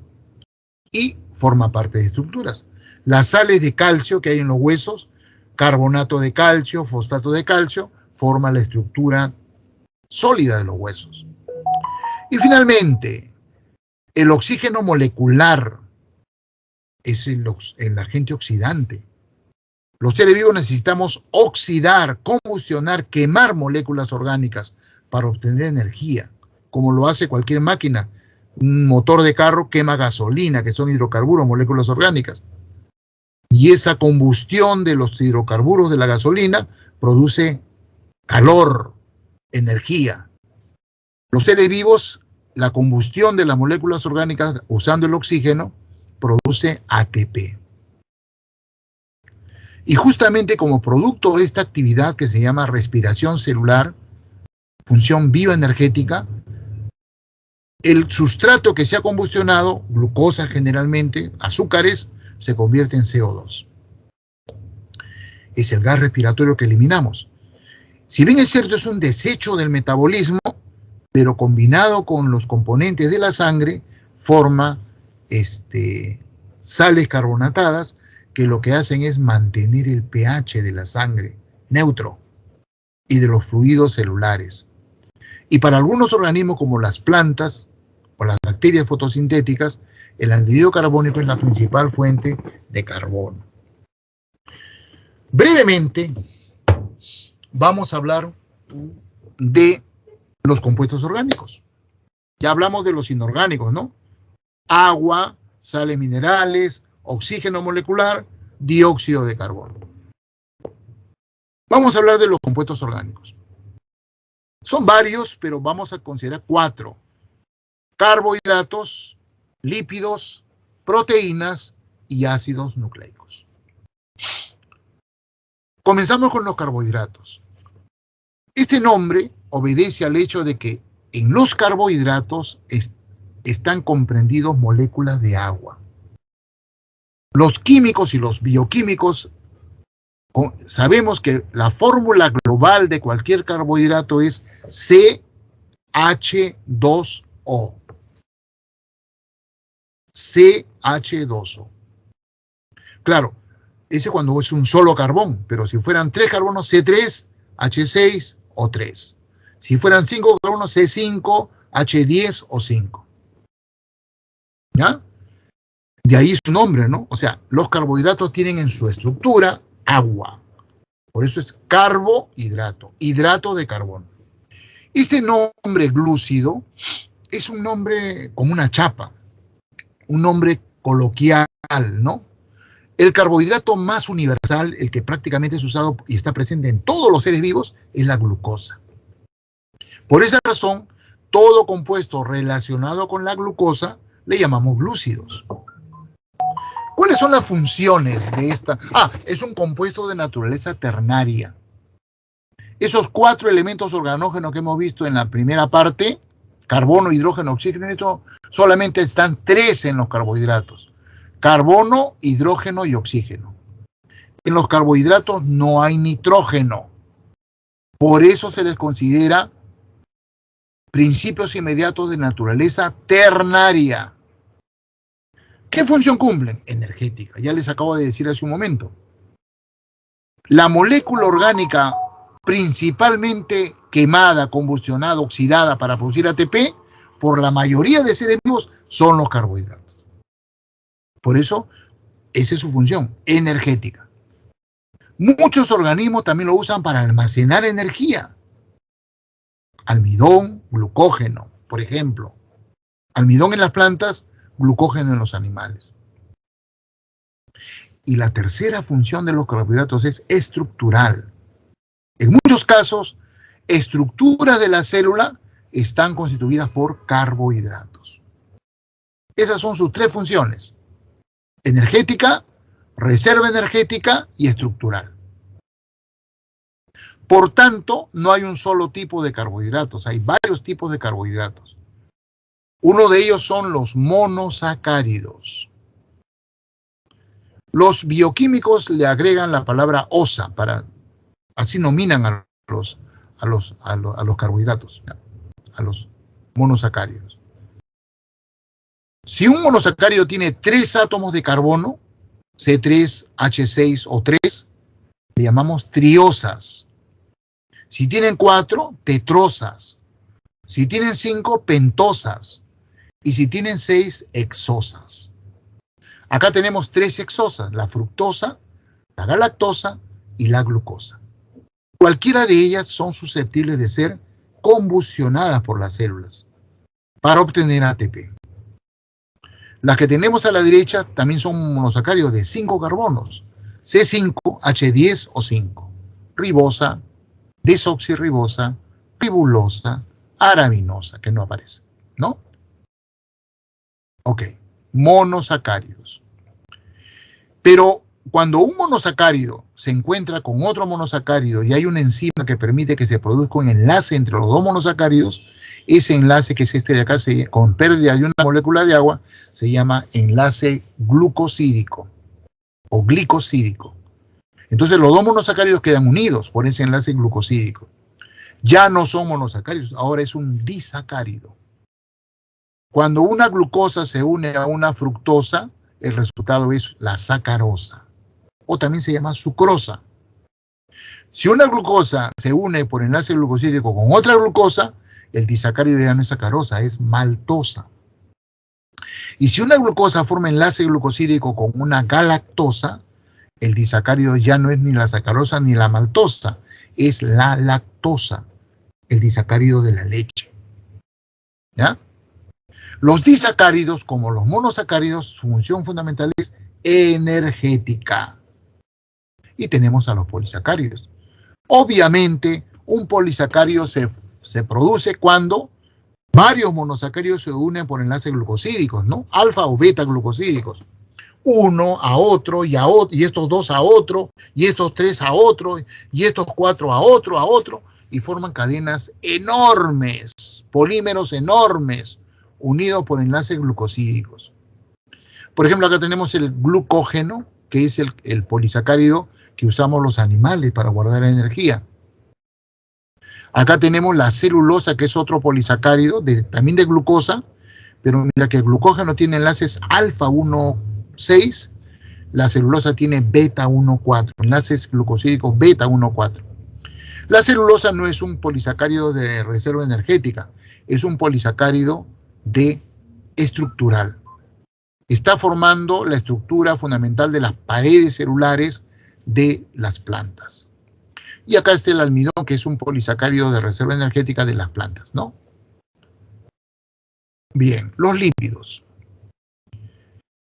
Y forma parte de estructuras. Las sales de calcio que hay en los huesos, carbonato de calcio, fosfato de calcio, forman la estructura sólida de los huesos. Y finalmente, el oxígeno molecular es el agente oxidante. Los seres vivos necesitamos oxidar, combustionar, quemar moléculas orgánicas para obtener energía, como lo hace cualquier máquina. Un motor de carro quema gasolina, que son hidrocarburos, moléculas orgánicas. Y esa combustión de los hidrocarburos de la gasolina produce calor, energía. Los seres vivos, la combustión de las moléculas orgánicas usando el oxígeno produce ATP. Y justamente como producto de esta actividad que se llama respiración celular, función bioenergética, el sustrato que se ha combustionado, glucosa generalmente, azúcares, se convierte en CO2. Es el gas respiratorio que eliminamos. Si bien es cierto, es un desecho del metabolismo, pero combinado con los componentes de la sangre, forma sales carbonatadas que lo que hacen es mantener el pH de la sangre neutro y de los fluidos celulares. Y para algunos organismos como las plantas o las bacterias fotosintéticas, el anhídrido carbónico es la principal fuente de carbono. Brevemente, vamos a hablar de los compuestos orgánicos. Ya hablamos de los inorgánicos, ¿no? Agua, sales minerales, oxígeno molecular, dióxido de carbono. Vamos a hablar de los compuestos orgánicos. Son varios, pero vamos a considerar 4. Carbohidratos, lípidos, proteínas y ácidos nucleicos. Comenzamos con los carbohidratos. Este nombre obedece al hecho de que en los carbohidratos están comprendidos moléculas de agua. Los químicos y los bioquímicos sabemos que la fórmula global de cualquier carbohidrato es CH2O. CH2O. Claro, ese cuando es un solo carbón, pero si fueran 3 carbonos, C3, H6 o 3. Si fueran 5 carbonos, C5, H10 o 5. ¿Ya? De ahí su nombre, ¿no? O sea, los carbohidratos tienen en su estructura agua. Por eso es carbohidrato, hidrato de carbono. Este nombre glúcido es un nombre como una chapa, un nombre coloquial, ¿no? El carbohidrato más universal, el que prácticamente es usado y está presente en todos los seres vivos, es la glucosa. Por esa razón, todo compuesto relacionado con la glucosa le llamamos glúcidos. ¿Cuáles son las funciones de esta? Es un compuesto de naturaleza ternaria. Esos 4 elementos organógenos que hemos visto en la primera parte carbono, hidrógeno, oxígeno, esto, solamente están 3 en los carbohidratos. Carbono, hidrógeno y oxígeno. En los carbohidratos no hay nitrógeno. Por eso se les considera principios inmediatos de naturaleza ternaria. ¿Qué función cumplen? Energética. Ya les acabo de decir hace un momento. La molécula orgánica principalmente quemada, combustionada, oxidada para producir ATP, por la mayoría de seres vivos, son los carbohidratos. Por eso, esa es su función, energética. Muchos organismos también lo usan para almacenar energía. Almidón, glucógeno, por ejemplo. Almidón en las plantas, glucógeno en los animales. Y la tercera función de los carbohidratos es estructural. En muchos casos, estructuras de la célula están constituidas por carbohidratos. Esas son sus 3 funciones: energética, reserva energética y estructural. Por tanto, no hay un solo tipo de carbohidratos, hay varios tipos de carbohidratos. Uno de ellos son los monosacáridos. Los bioquímicos le agregan la palabra osa, así nominan a los carbohidratos, a los monosacáridos. Si un monosacárido tiene 3 átomos de carbono, C3, H6 o 3, le llamamos triosas. Si tienen 4, tetrosas. Si tienen 5, pentosas. Y si tienen 6, hexosas. Acá tenemos 3 hexosas: la fructosa, la galactosa y la glucosa. Cualquiera de ellas son susceptibles de ser combustionadas por las células para obtener ATP. Las que tenemos a la derecha también son monosacáridos de 5 carbonos: C5, H10 o 5, ribosa, desoxirribosa, ribulosa, araminosa, que no aparece, ¿no? Ok, monosacáridos. Pero cuando un monosacárido se encuentra con otro monosacárido y hay una enzima que permite que se produzca un enlace entre los 2 monosacáridos, ese enlace, que es este de acá, con pérdida de una molécula de agua, se llama enlace glucosídico o glicosídico. Entonces los 2 monosacáridos quedan unidos por ese enlace glucosídico. Ya no son monosacáridos, ahora es un disacárido. Cuando una glucosa se une a una fructosa, el resultado es la sacarosa, o también se llama sucrosa. Si una glucosa se une por enlace glucosídico con otra glucosa, el disacárido ya no es sacarosa, es maltosa. Y si una glucosa forma enlace glucosídico con una galactosa, el disacárido ya no es ni la sacarosa ni la maltosa, es la lactosa, el disacárido de la leche. ¿Ya? Los disacáridos, como los monosacáridos, su función fundamental es energética. Y tenemos a los polisacáridos. Obviamente, un polisacárido se produce cuando varios monosacáridos se unen por enlaces glucosídicos, ¿no? Alfa o beta glucosídicos. Uno a otro, y estos 2 a otro, y estos 3 a otro, y estos 4 a otro, y forman cadenas enormes, polímeros enormes, unidos por enlaces glucosídicos. Por ejemplo, acá tenemos el glucógeno, que es el polisacárido que usamos los animales para guardar energía. Acá tenemos la celulosa, que es otro polisacárido, también de glucosa, pero mira que el glucógeno tiene enlaces alfa 1,6, la celulosa tiene beta 1,4, enlaces glucosídicos beta 1,4. La celulosa no es un polisacárido de reserva energética, es un polisacárido estructural. Está formando la estructura fundamental de las paredes celulares de las plantas. Y acá está el almidón, que es un polisacárido de reserva energética de las plantas, ¿no? Bien, los lípidos.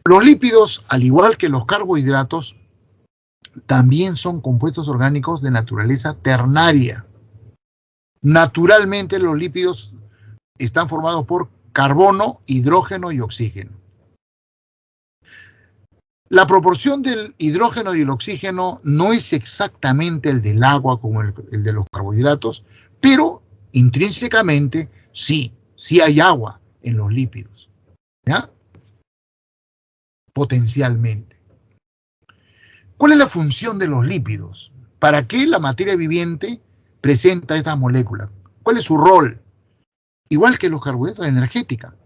Los lípidos, al igual que los carbohidratos, también son compuestos orgánicos de naturaleza ternaria. Naturalmente, los lípidos están formados por carbono, hidrógeno y oxígeno. La proporción del hidrógeno y el oxígeno no es exactamente el del agua como el de los carbohidratos, pero intrínsecamente sí sí hay agua en los lípidos, ¿ya? Potencialmente. ¿Cuál es la función de los lípidos? ¿Para qué la materia viviente presenta estas moléculas? ¿Cuál es su rol? Igual que los carbohidratos, energética.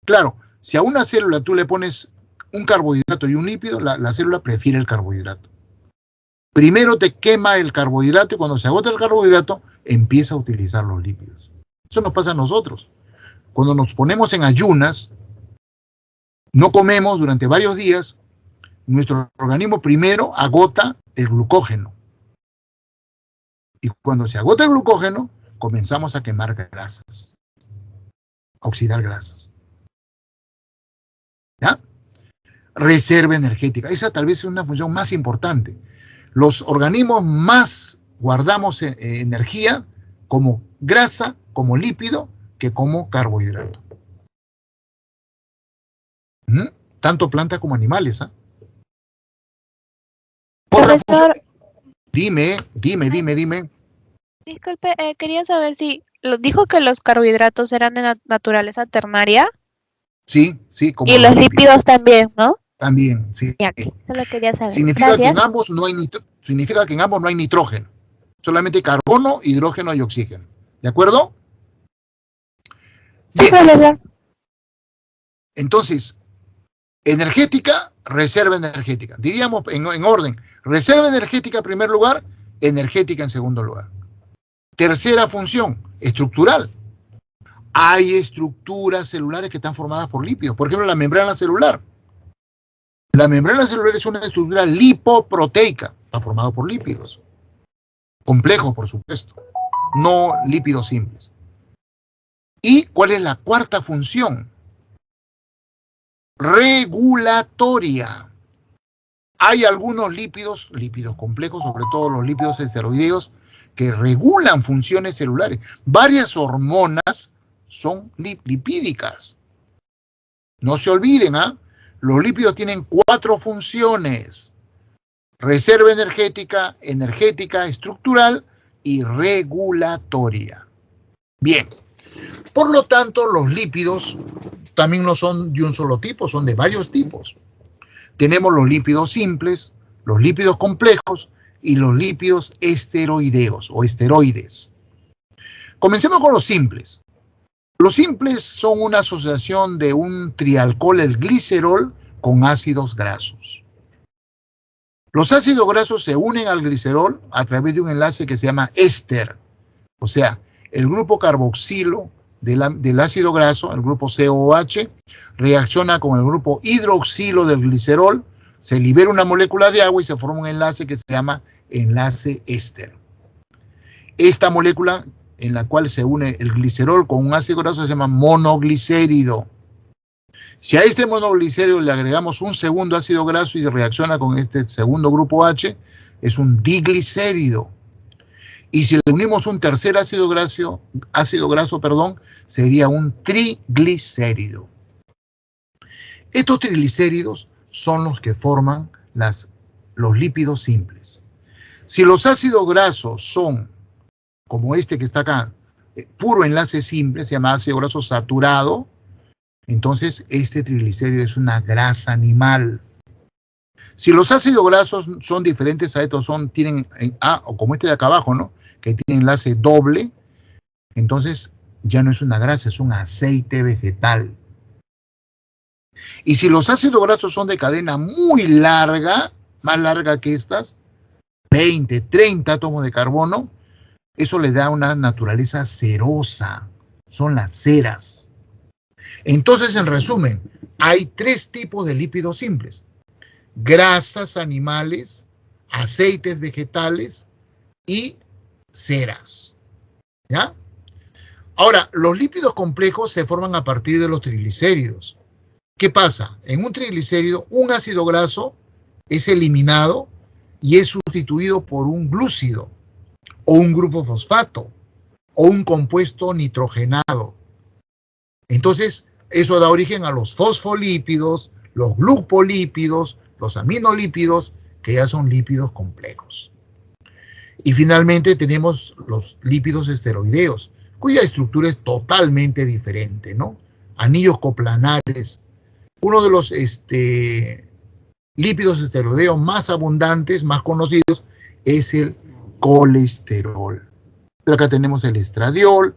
Claro, si a una célula tú le pones un carbohidrato y un lípido, la célula prefiere el carbohidrato. Primero te quema el carbohidrato y cuando se agota el carbohidrato, empieza a utilizar los lípidos. Eso nos pasa a nosotros. Cuando nos ponemos en ayunas, no comemos durante varios días, nuestro organismo primero agota el glucógeno. Y cuando se agota el glucógeno, comenzamos a quemar grasas, a oxidar grasas. ¿Ya? Reserva energética. Esa tal vez es una función más importante. Los organismos más guardamos energía como grasa, como lípido, que como carbohidrato. Tanto plantas como animales, ¿ah? Profesor, Dime. disculpe, quería saber si dijo que los carbohidratos eran de naturaleza ternaria Sí, como y los lípidos también, ¿no? también, sí. Ya, solo quería saber. Significa que Gracias. en ambos no hay nitrógeno, solamente carbono, hidrógeno y oxígeno. ¿De acuerdo? Sí, Bien, profesor. entonces, energética, reserva energética. Diríamos en orden, reserva energética en primer lugar, energética en segundo lugar. Tercera función, estructural. Hay estructuras celulares que están formadas por lípidos. Por ejemplo, la membrana celular. La membrana celular es una estructura lipoproteica. Está formada por lípidos. Complejos, por supuesto. No lípidos simples. ¿Y cuál es la cuarta función? Regulatoria. Hay algunos lípidos complejos, sobre todo los lípidos esteroideos, que regulan funciones celulares. Varias hormonas son lipídicas. No se olviden, ¿ah? Los lípidos tienen 4 funciones: reserva energética, estructural y regulatoria. Bien, por lo tanto, los lípidos también no son de un solo tipo, son de varios tipos. Tenemos los lípidos simples, los lípidos complejos y los lípidos esteroideos o esteroides. Comencemos con los simples. Los simples son una asociación de un trialcohol, el glicerol, con ácidos grasos. Los ácidos grasos se unen al glicerol a través de un enlace que se llama éster. O sea, el grupo carboxilo del ácido graso, el grupo COOH, reacciona con el grupo hidroxilo del glicerol, se libera una molécula de agua y se forma un enlace que se llama enlace éster. Esta molécula en la cual se une el glicerol con un ácido graso se llama monoglicérido. Si a este monoglicérido le agregamos un segundo ácido graso y reacciona con este segundo grupo H, es un diglicérido. Y si le unimos un tercer ácido graso, sería un triglicérido. Estos triglicéridos son los que forman los lípidos simples. Si los ácidos grasos son, como este que está acá, puro enlace simple, se llama ácido graso saturado, entonces este triglicérido es una grasa animal. Si los ácidos grasos son diferentes a estos, tienen o como este de acá abajo, ¿no?, que tiene enlace doble, entonces ya no es una grasa, es un aceite vegetal. Y si los ácidos grasos son de cadena muy larga, más larga que estas, 20, 30 átomos de carbono, eso le da una naturaleza cerosa, son las ceras. Entonces, en resumen, hay 3 tipos de lípidos simples: grasas animales, aceites vegetales y ceras. ¿Ya? Ahora, los lípidos complejos se forman a partir de los triglicéridos. ¿Qué pasa? En un triglicérido, un ácido graso es eliminado y es sustituido por un glúcido, o un grupo fosfato, o un compuesto nitrogenado. Entonces, eso da origen a los fosfolípidos, los glucolípidos, los aminolípidos, que ya son lípidos complejos. Y finalmente tenemos los lípidos esteroideos, cuya estructura es totalmente diferente, ¿no? Anillos coplanares. Uno de los lípidos esteroideos más abundantes, más conocidos, es el colesterol. Pero acá tenemos el estradiol,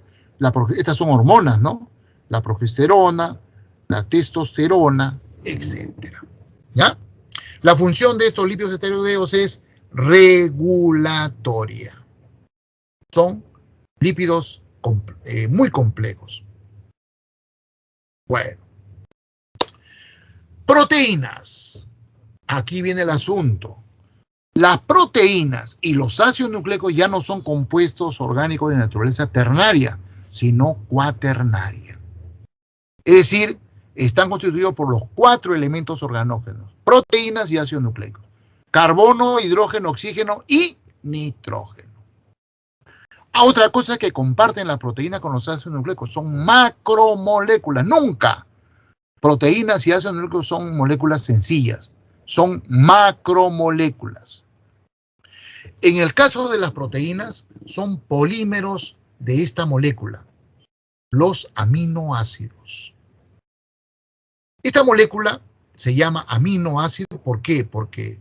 estas son hormonas, ¿no? La progesterona, la testosterona, etc. ¿Ya? La función de estos lípidos esteroideos es regulatoria. Son lípidos muy complejos. Bueno. Proteínas. Aquí viene el asunto. Las proteínas y los ácidos nucleicos ya no son compuestos orgánicos de naturaleza ternaria, sino cuaternaria. Es decir, están constituidos por los 4 elementos organógenos: proteínas y ácidos nucleicos. Carbono, hidrógeno, oxígeno y nitrógeno. Otra cosa que comparten las proteínas con los ácidos nucleicos son macromoléculas. Nunca proteínas y ácidos nucleicos son moléculas sencillas, son macromoléculas. En el caso de las proteínas, son polímeros de esta molécula, los aminoácidos. Esta molécula se llama aminoácido, ¿por qué? Porque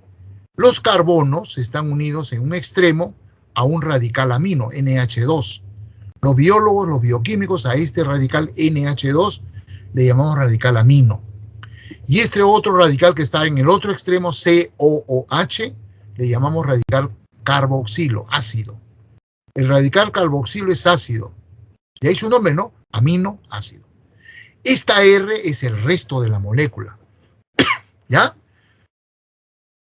los carbonos están unidos en un extremo a un radical amino, NH2. Los biólogos, los bioquímicos, a este radical NH2 le llamamos radical amino. Y este otro radical que está en el otro extremo, COOH, le llamamos radical carboxilo, ácido. El radical carboxilo es ácido. De ahí su nombre, ¿no? Aminoácido. Esta R es el resto de la molécula. ¿Ya?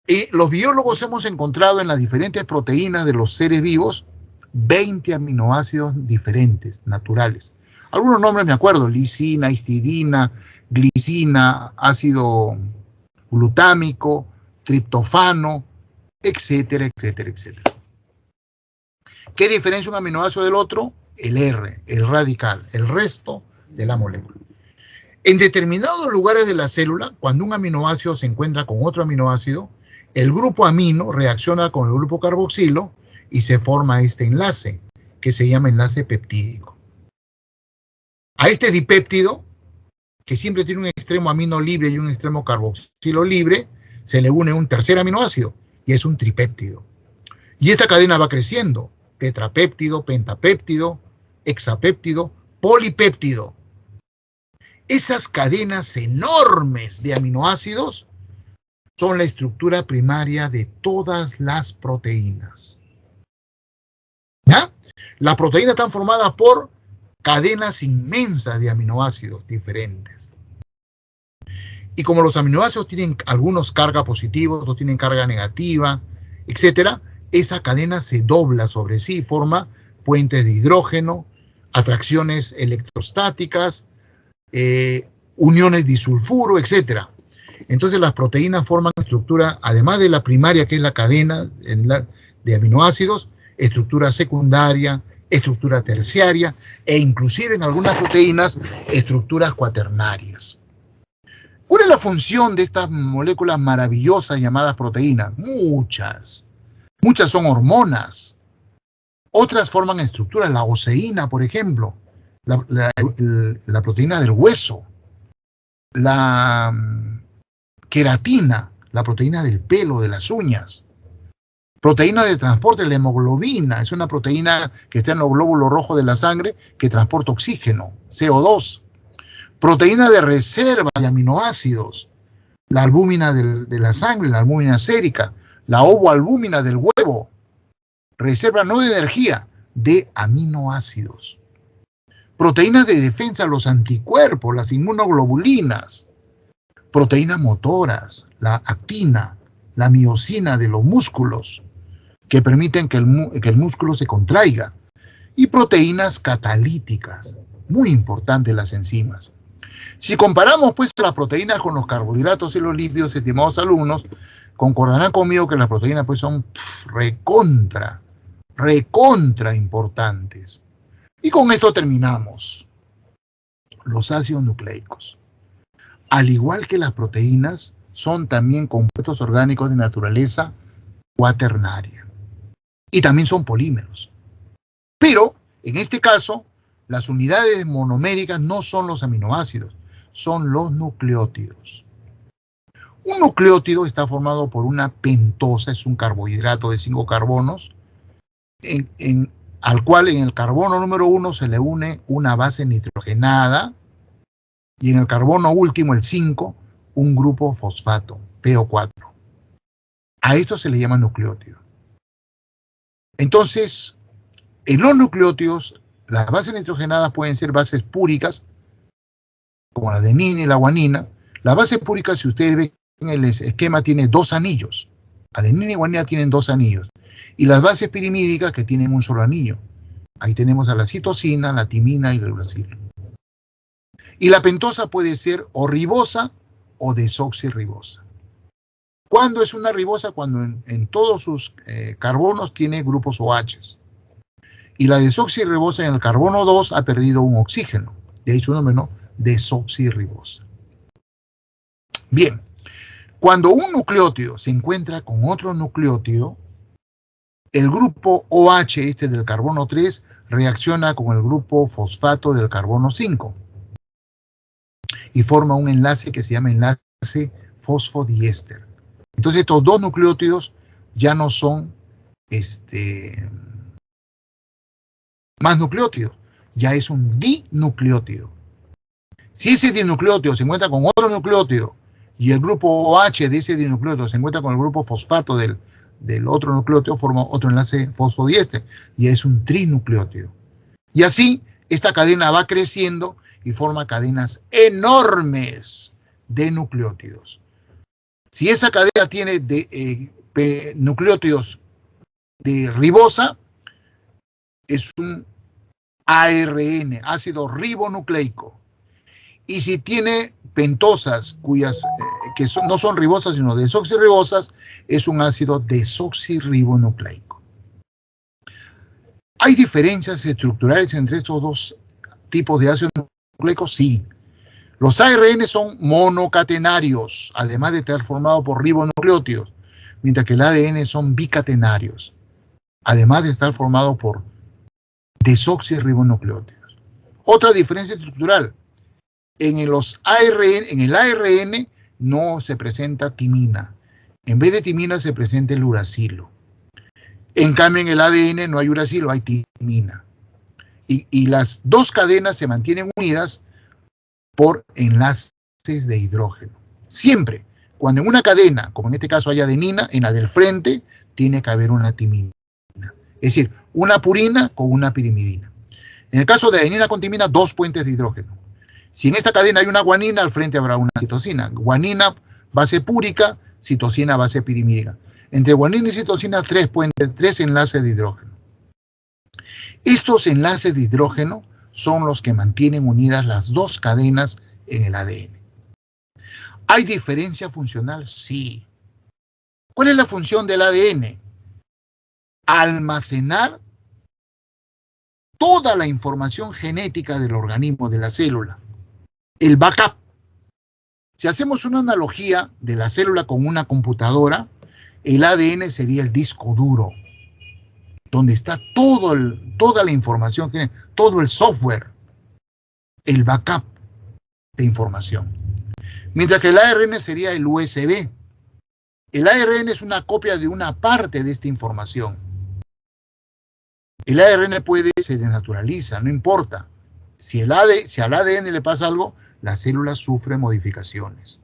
Y los biólogos hemos encontrado en las diferentes proteínas de los seres vivos 20 aminoácidos diferentes, naturales. Algunos nombres me acuerdo: lisina, histidina, glicina, ácido glutámico, triptofano, etcétera, etcétera, etcétera. ¿Qué diferencia un aminoácido del otro? El R, el radical, el resto de la molécula. En determinados lugares de la célula, cuando un aminoácido se encuentra con otro aminoácido, el grupo amino reacciona con el grupo carboxilo y se forma este enlace, que se llama enlace peptídico. A este dipéptido, que siempre tiene un extremo amino libre y un extremo carboxilo libre, se le une un tercer aminoácido, y es un tripéptido. Y esta cadena va creciendo: tetrapéptido, pentapéptido, hexapéptido, polipéptido. Esas cadenas enormes de aminoácidos son la estructura primaria de todas las proteínas. ¿Ya? Las proteínas están formadas por cadenas inmensas de aminoácidos diferentes. Y como los aminoácidos tienen algunos carga positiva, otros tienen carga negativa, etc., esa cadena se dobla sobre sí y forma puentes de hidrógeno, atracciones electrostáticas, uniones disulfuro, etc. Entonces las proteínas forman estructura, además de la primaria, que es la cadena de aminoácidos, estructura secundaria, estructura terciaria e inclusive en algunas proteínas estructuras cuaternarias. ¿Cuál es la función de estas moléculas maravillosas llamadas proteínas? Muchas son hormonas. Otras forman estructuras, la oseína, por ejemplo, la proteína del hueso, la queratina, la proteína del pelo, de las uñas. Proteína de transporte, la hemoglobina, es una proteína que está en los glóbulos rojos de la sangre que transporta oxígeno, CO2. Proteína de reserva de aminoácidos, la albúmina de la sangre, la albúmina sérica, la ovoalbúmina del huevo, reserva no de energía, de aminoácidos. Proteínas de defensa, los anticuerpos, las inmunoglobulinas. Proteínas motoras, la actina, la miosina de los músculos, que permiten que el músculo se contraiga. Y proteínas catalíticas, muy importantes las enzimas. Si comparamos pues las proteínas con los carbohidratos y los lípidos, estimados alumnos, concordarán conmigo que las proteínas pues son recontra importantes. Y con esto terminamos. Los ácidos nucleicos, al igual que las proteínas, son también compuestos orgánicos de naturaleza cuaternaria. Y también son polímeros. Pero, en este caso, Las unidades monoméricas no son los aminoácidos, son los nucleótidos. Un nucleótido está formado por una pentosa, es un carbohidrato de 5 carbonos, al cual en el carbono número 1 se le une una base nitrogenada, y en el carbono último, el 5, un grupo fosfato, PO4. A esto se le llama nucleótido. Entonces, en los nucleótidos, las bases nitrogenadas pueden ser bases púricas, como la adenina y la guanina. Las bases púricas, si ustedes ven en el esquema, tiene 2 anillos. Adenina y guanina tienen 2 anillos. Y las bases pirimídicas que tienen un solo anillo. Ahí tenemos a la citosina, la timina y el uracilo. Y la pentosa puede ser o ribosa o desoxirribosa. ¿Cuándo es una ribosa? Cuando en todos sus carbonos tiene grupos OH. Y la desoxirribosa en el carbono 2 ha perdido un oxígeno. De hecho, un nombre, ¿no? Desoxirribosa. Bien. Cuando un nucleótido se encuentra con otro nucleótido, el grupo OH, este del carbono 3, reacciona con el grupo fosfato del carbono 5 y forma un enlace que se llama enlace fosfodiéster. Entonces estos dos nucleótidos ya no son más nucleótidos, ya es un dinucleótido. Si ese dinucleótido se encuentra con otro nucleótido y el grupo OH de ese dinucleótido se encuentra con el grupo fosfato del otro nucleótido, forma otro enlace fosfodiéster y es un trinucleótido. Y así esta cadena va creciendo y forma cadenas enormes de nucleótidos. Si esa cadena tiene nucleótidos de ribosa, es un ARN, ácido ribonucleico. Y si tiene pentosas cuyas no son ribosas sino desoxirribosas, es un ácido desoxirribonucleico. ¿Hay diferencias estructurales entre estos dos tipos de ácidos nucleicos? Sí. Los ARN son monocatenarios, además de estar formados por ribonucleótidos, mientras que el ADN son bicatenarios, además de estar formados por desoxirribonucleótidos. Otra diferencia estructural. En el ARN no se presenta timina. En vez de timina se presenta el uracilo. En cambio, en el ADN no hay uracilo, hay timina. Y las dos cadenas se mantienen unidas por enlaces de hidrógeno. Siempre, cuando en una cadena, como en este caso hay adenina, en la del frente tiene que haber una timina. Es decir, una purina con una pirimidina. En el caso de adenina con timina, 2 puentes de hidrógeno. Si en esta cadena hay una guanina, al frente habrá una citosina. Guanina, base púrica, citosina, base pirimídica. Entre guanina y citosina, 3 puentes, 3 enlaces de hidrógeno. Estos enlaces de hidrógeno son los que mantienen unidas las dos cadenas en el ADN. ¿Hay diferencia funcional? Sí. ¿Cuál es la función del ADN? Almacenar toda la información genética del organismo, de la célula. El backup. Si hacemos una analogía de la célula con una computadora, el ADN sería el disco duro, donde está toda la información, todo el software, el backup de información. Mientras que el ARN sería el USB. El ARN es una copia de una parte de esta información. El ARN se desnaturaliza, no importa. Si al ADN le pasa algo, la célula sufre modificaciones.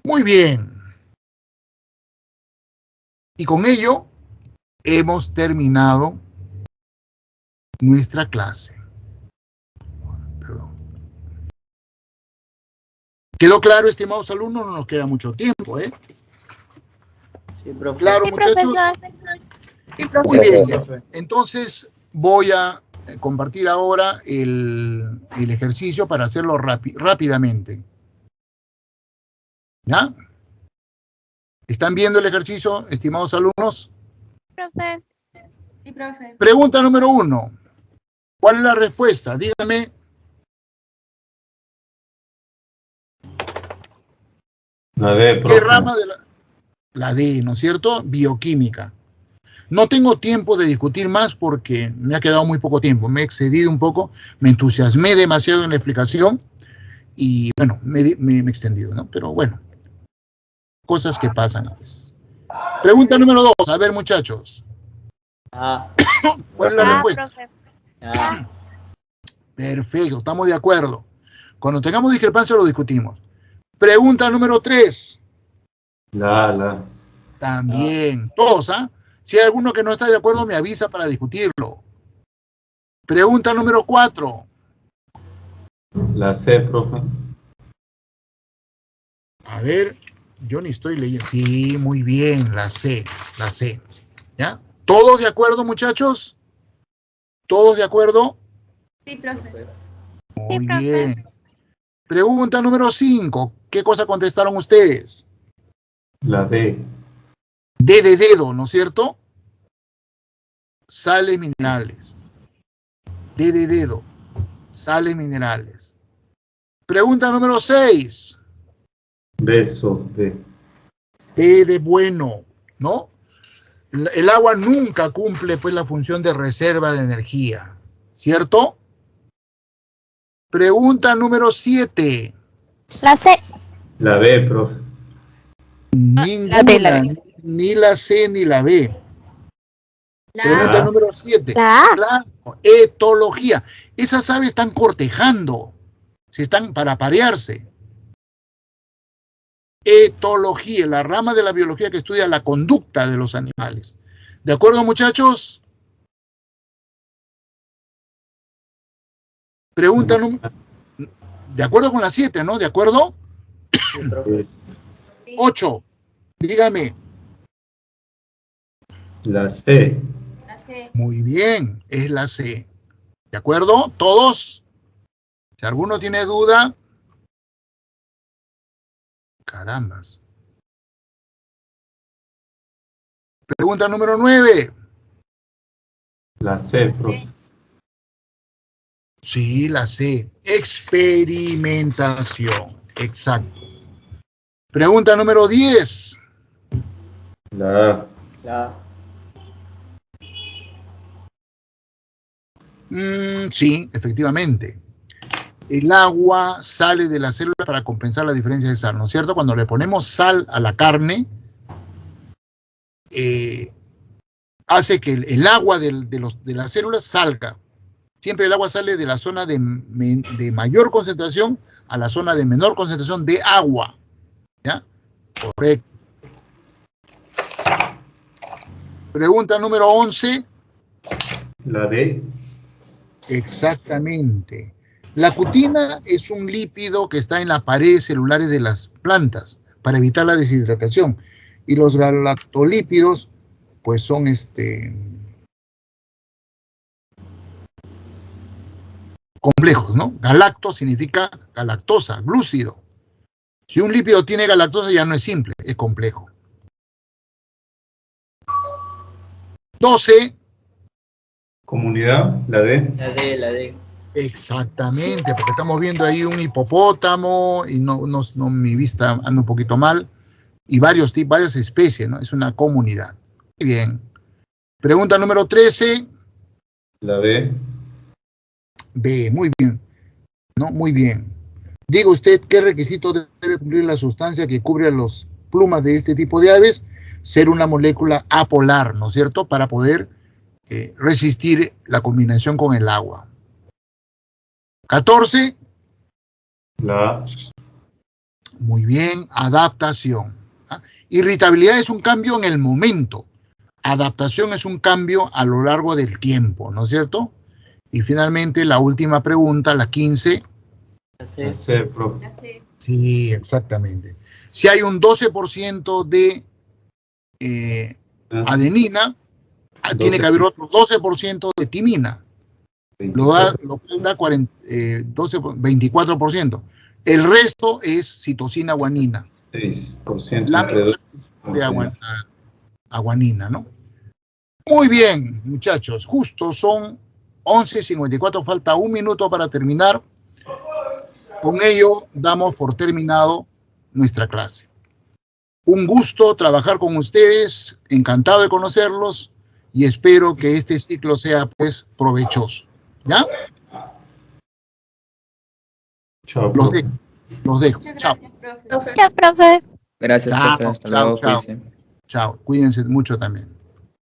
Muy bien. Y con ello hemos terminado nuestra clase. Perdón. ¿Quedó claro, estimados alumnos? No nos queda mucho tiempo, ¿eh? Sí, profe. Claro, Sí, muchachos. profesor. Sí, profe. Muy bien. Entonces voy a compartir ahora el ejercicio para hacerlo rápidamente. ¿Ya? ¿Están viendo el ejercicio, estimados alumnos? Profe. Sí, profe. Pregunta número 1. ¿Cuál es la respuesta? Dígame. La D, ¿Qué profe. rama de la D, ¿no es cierto? Bioquímica. No tengo tiempo de discutir más porque me ha quedado muy poco tiempo. Me he excedido un poco, me entusiasmé demasiado en la explicación y, bueno, me he extendido, ¿no? Pero, bueno, cosas que pasan a veces. Pregunta número 2. A ver, muchachos. ¿Cuál es la respuesta? Profe. Perfecto, estamos de acuerdo. Cuando tengamos discrepancia lo discutimos. Pregunta número 3. La. También, todos, ¿ah? Si hay alguno que no está de acuerdo, me avisa para discutirlo. Pregunta número 4. La C, profe. A ver, yo ni estoy leyendo. Sí, muy bien, la C. ¿Ya? ¿Todos de acuerdo, muchachos? ¿Todos de acuerdo? Sí, profe. Muy bien. Pregunta número 5. ¿Qué cosa contestaron ustedes? La D. D de dedo, ¿no es cierto? Sales minerales. D de dedo. Sales minerales. Pregunta número 6. Beso D. B de bueno, ¿no? El agua nunca cumple pues la función de reserva de energía, ¿cierto? Pregunta número 7. La C. La B, profe. Ninguna, la B. ni la C ni la B. Pregunta A. número 7. La A. Claro, etología. Esas aves están cortejando, se están para parearse. Etología, la rama de la biología que estudia la conducta de los animales. ¿De acuerdo, muchachos? Pregunta número... De acuerdo con la 7, ¿no? ¿De acuerdo? 8. Dígame. La C. La C. Muy bien, es la C. ¿De acuerdo? ¿Todos? Si alguno tiene duda... Carambas. Pregunta número 9. La C, profe. Sí, la C. Experimentación. Exacto. Pregunta número 10. La A. Sí, efectivamente. El agua sale de la célula para compensar la diferencia de sal, ¿no es cierto? Cuando le ponemos sal a la carne, hace que el agua de las células salga. Siempre el agua sale de la zona de mayor concentración a la zona de menor concentración de agua. ¿Ya? Correcto. Pregunta número 11. La D. Exactamente. La cutina es un lípido que está en las paredes celulares de las plantas para evitar la deshidratación. Y los galactolípidos, pues son complejos, ¿no? Galacto significa galactosa, glúcido. Si un lípido tiene galactosa ya no es simple, es complejo. 12. Comunidad. La D. La D. Exactamente, porque estamos viendo ahí un hipopótamo y no mi vista anda un poquito mal, y varias especies, ¿no? Es una comunidad. Muy bien. Pregunta número 13. La B. B, muy bien. ¿No? Muy bien. Diga usted qué requisito debe cumplir la sustancia que cubre las plumas de este tipo de aves. Ser una molécula apolar, ¿no es cierto? Para poder resistir la combinación con el agua. 14. La A. Muy bien, adaptación. ¿Ah? Irritabilidad es un cambio en el momento. Adaptación es un cambio a lo largo del tiempo, ¿no es cierto? Y finalmente la última pregunta, la 15. La C, profe. La C. Sí, exactamente. Si hay un 12% de adenina, tiene que haber otro 12% de timina. Lo que da 24%. El resto es citosina guanina. 6%. La mitad de aguanina, ¿no? Muy bien, muchachos. Justo son 11:54. Falta un minuto para terminar. Con ello damos por terminado nuestra clase. Un gusto trabajar con ustedes. Encantado de conocerlos. y espero que este ciclo sea, pues, provechoso. ¿Ya? Chao, Los profe. dejo. Los dejo. Muchas Chao. gracias, profe. Ya, profe. Gracias, Chao, profe. Hasta chao, luego. chao. Cuídense. Chao. Cuídense mucho también.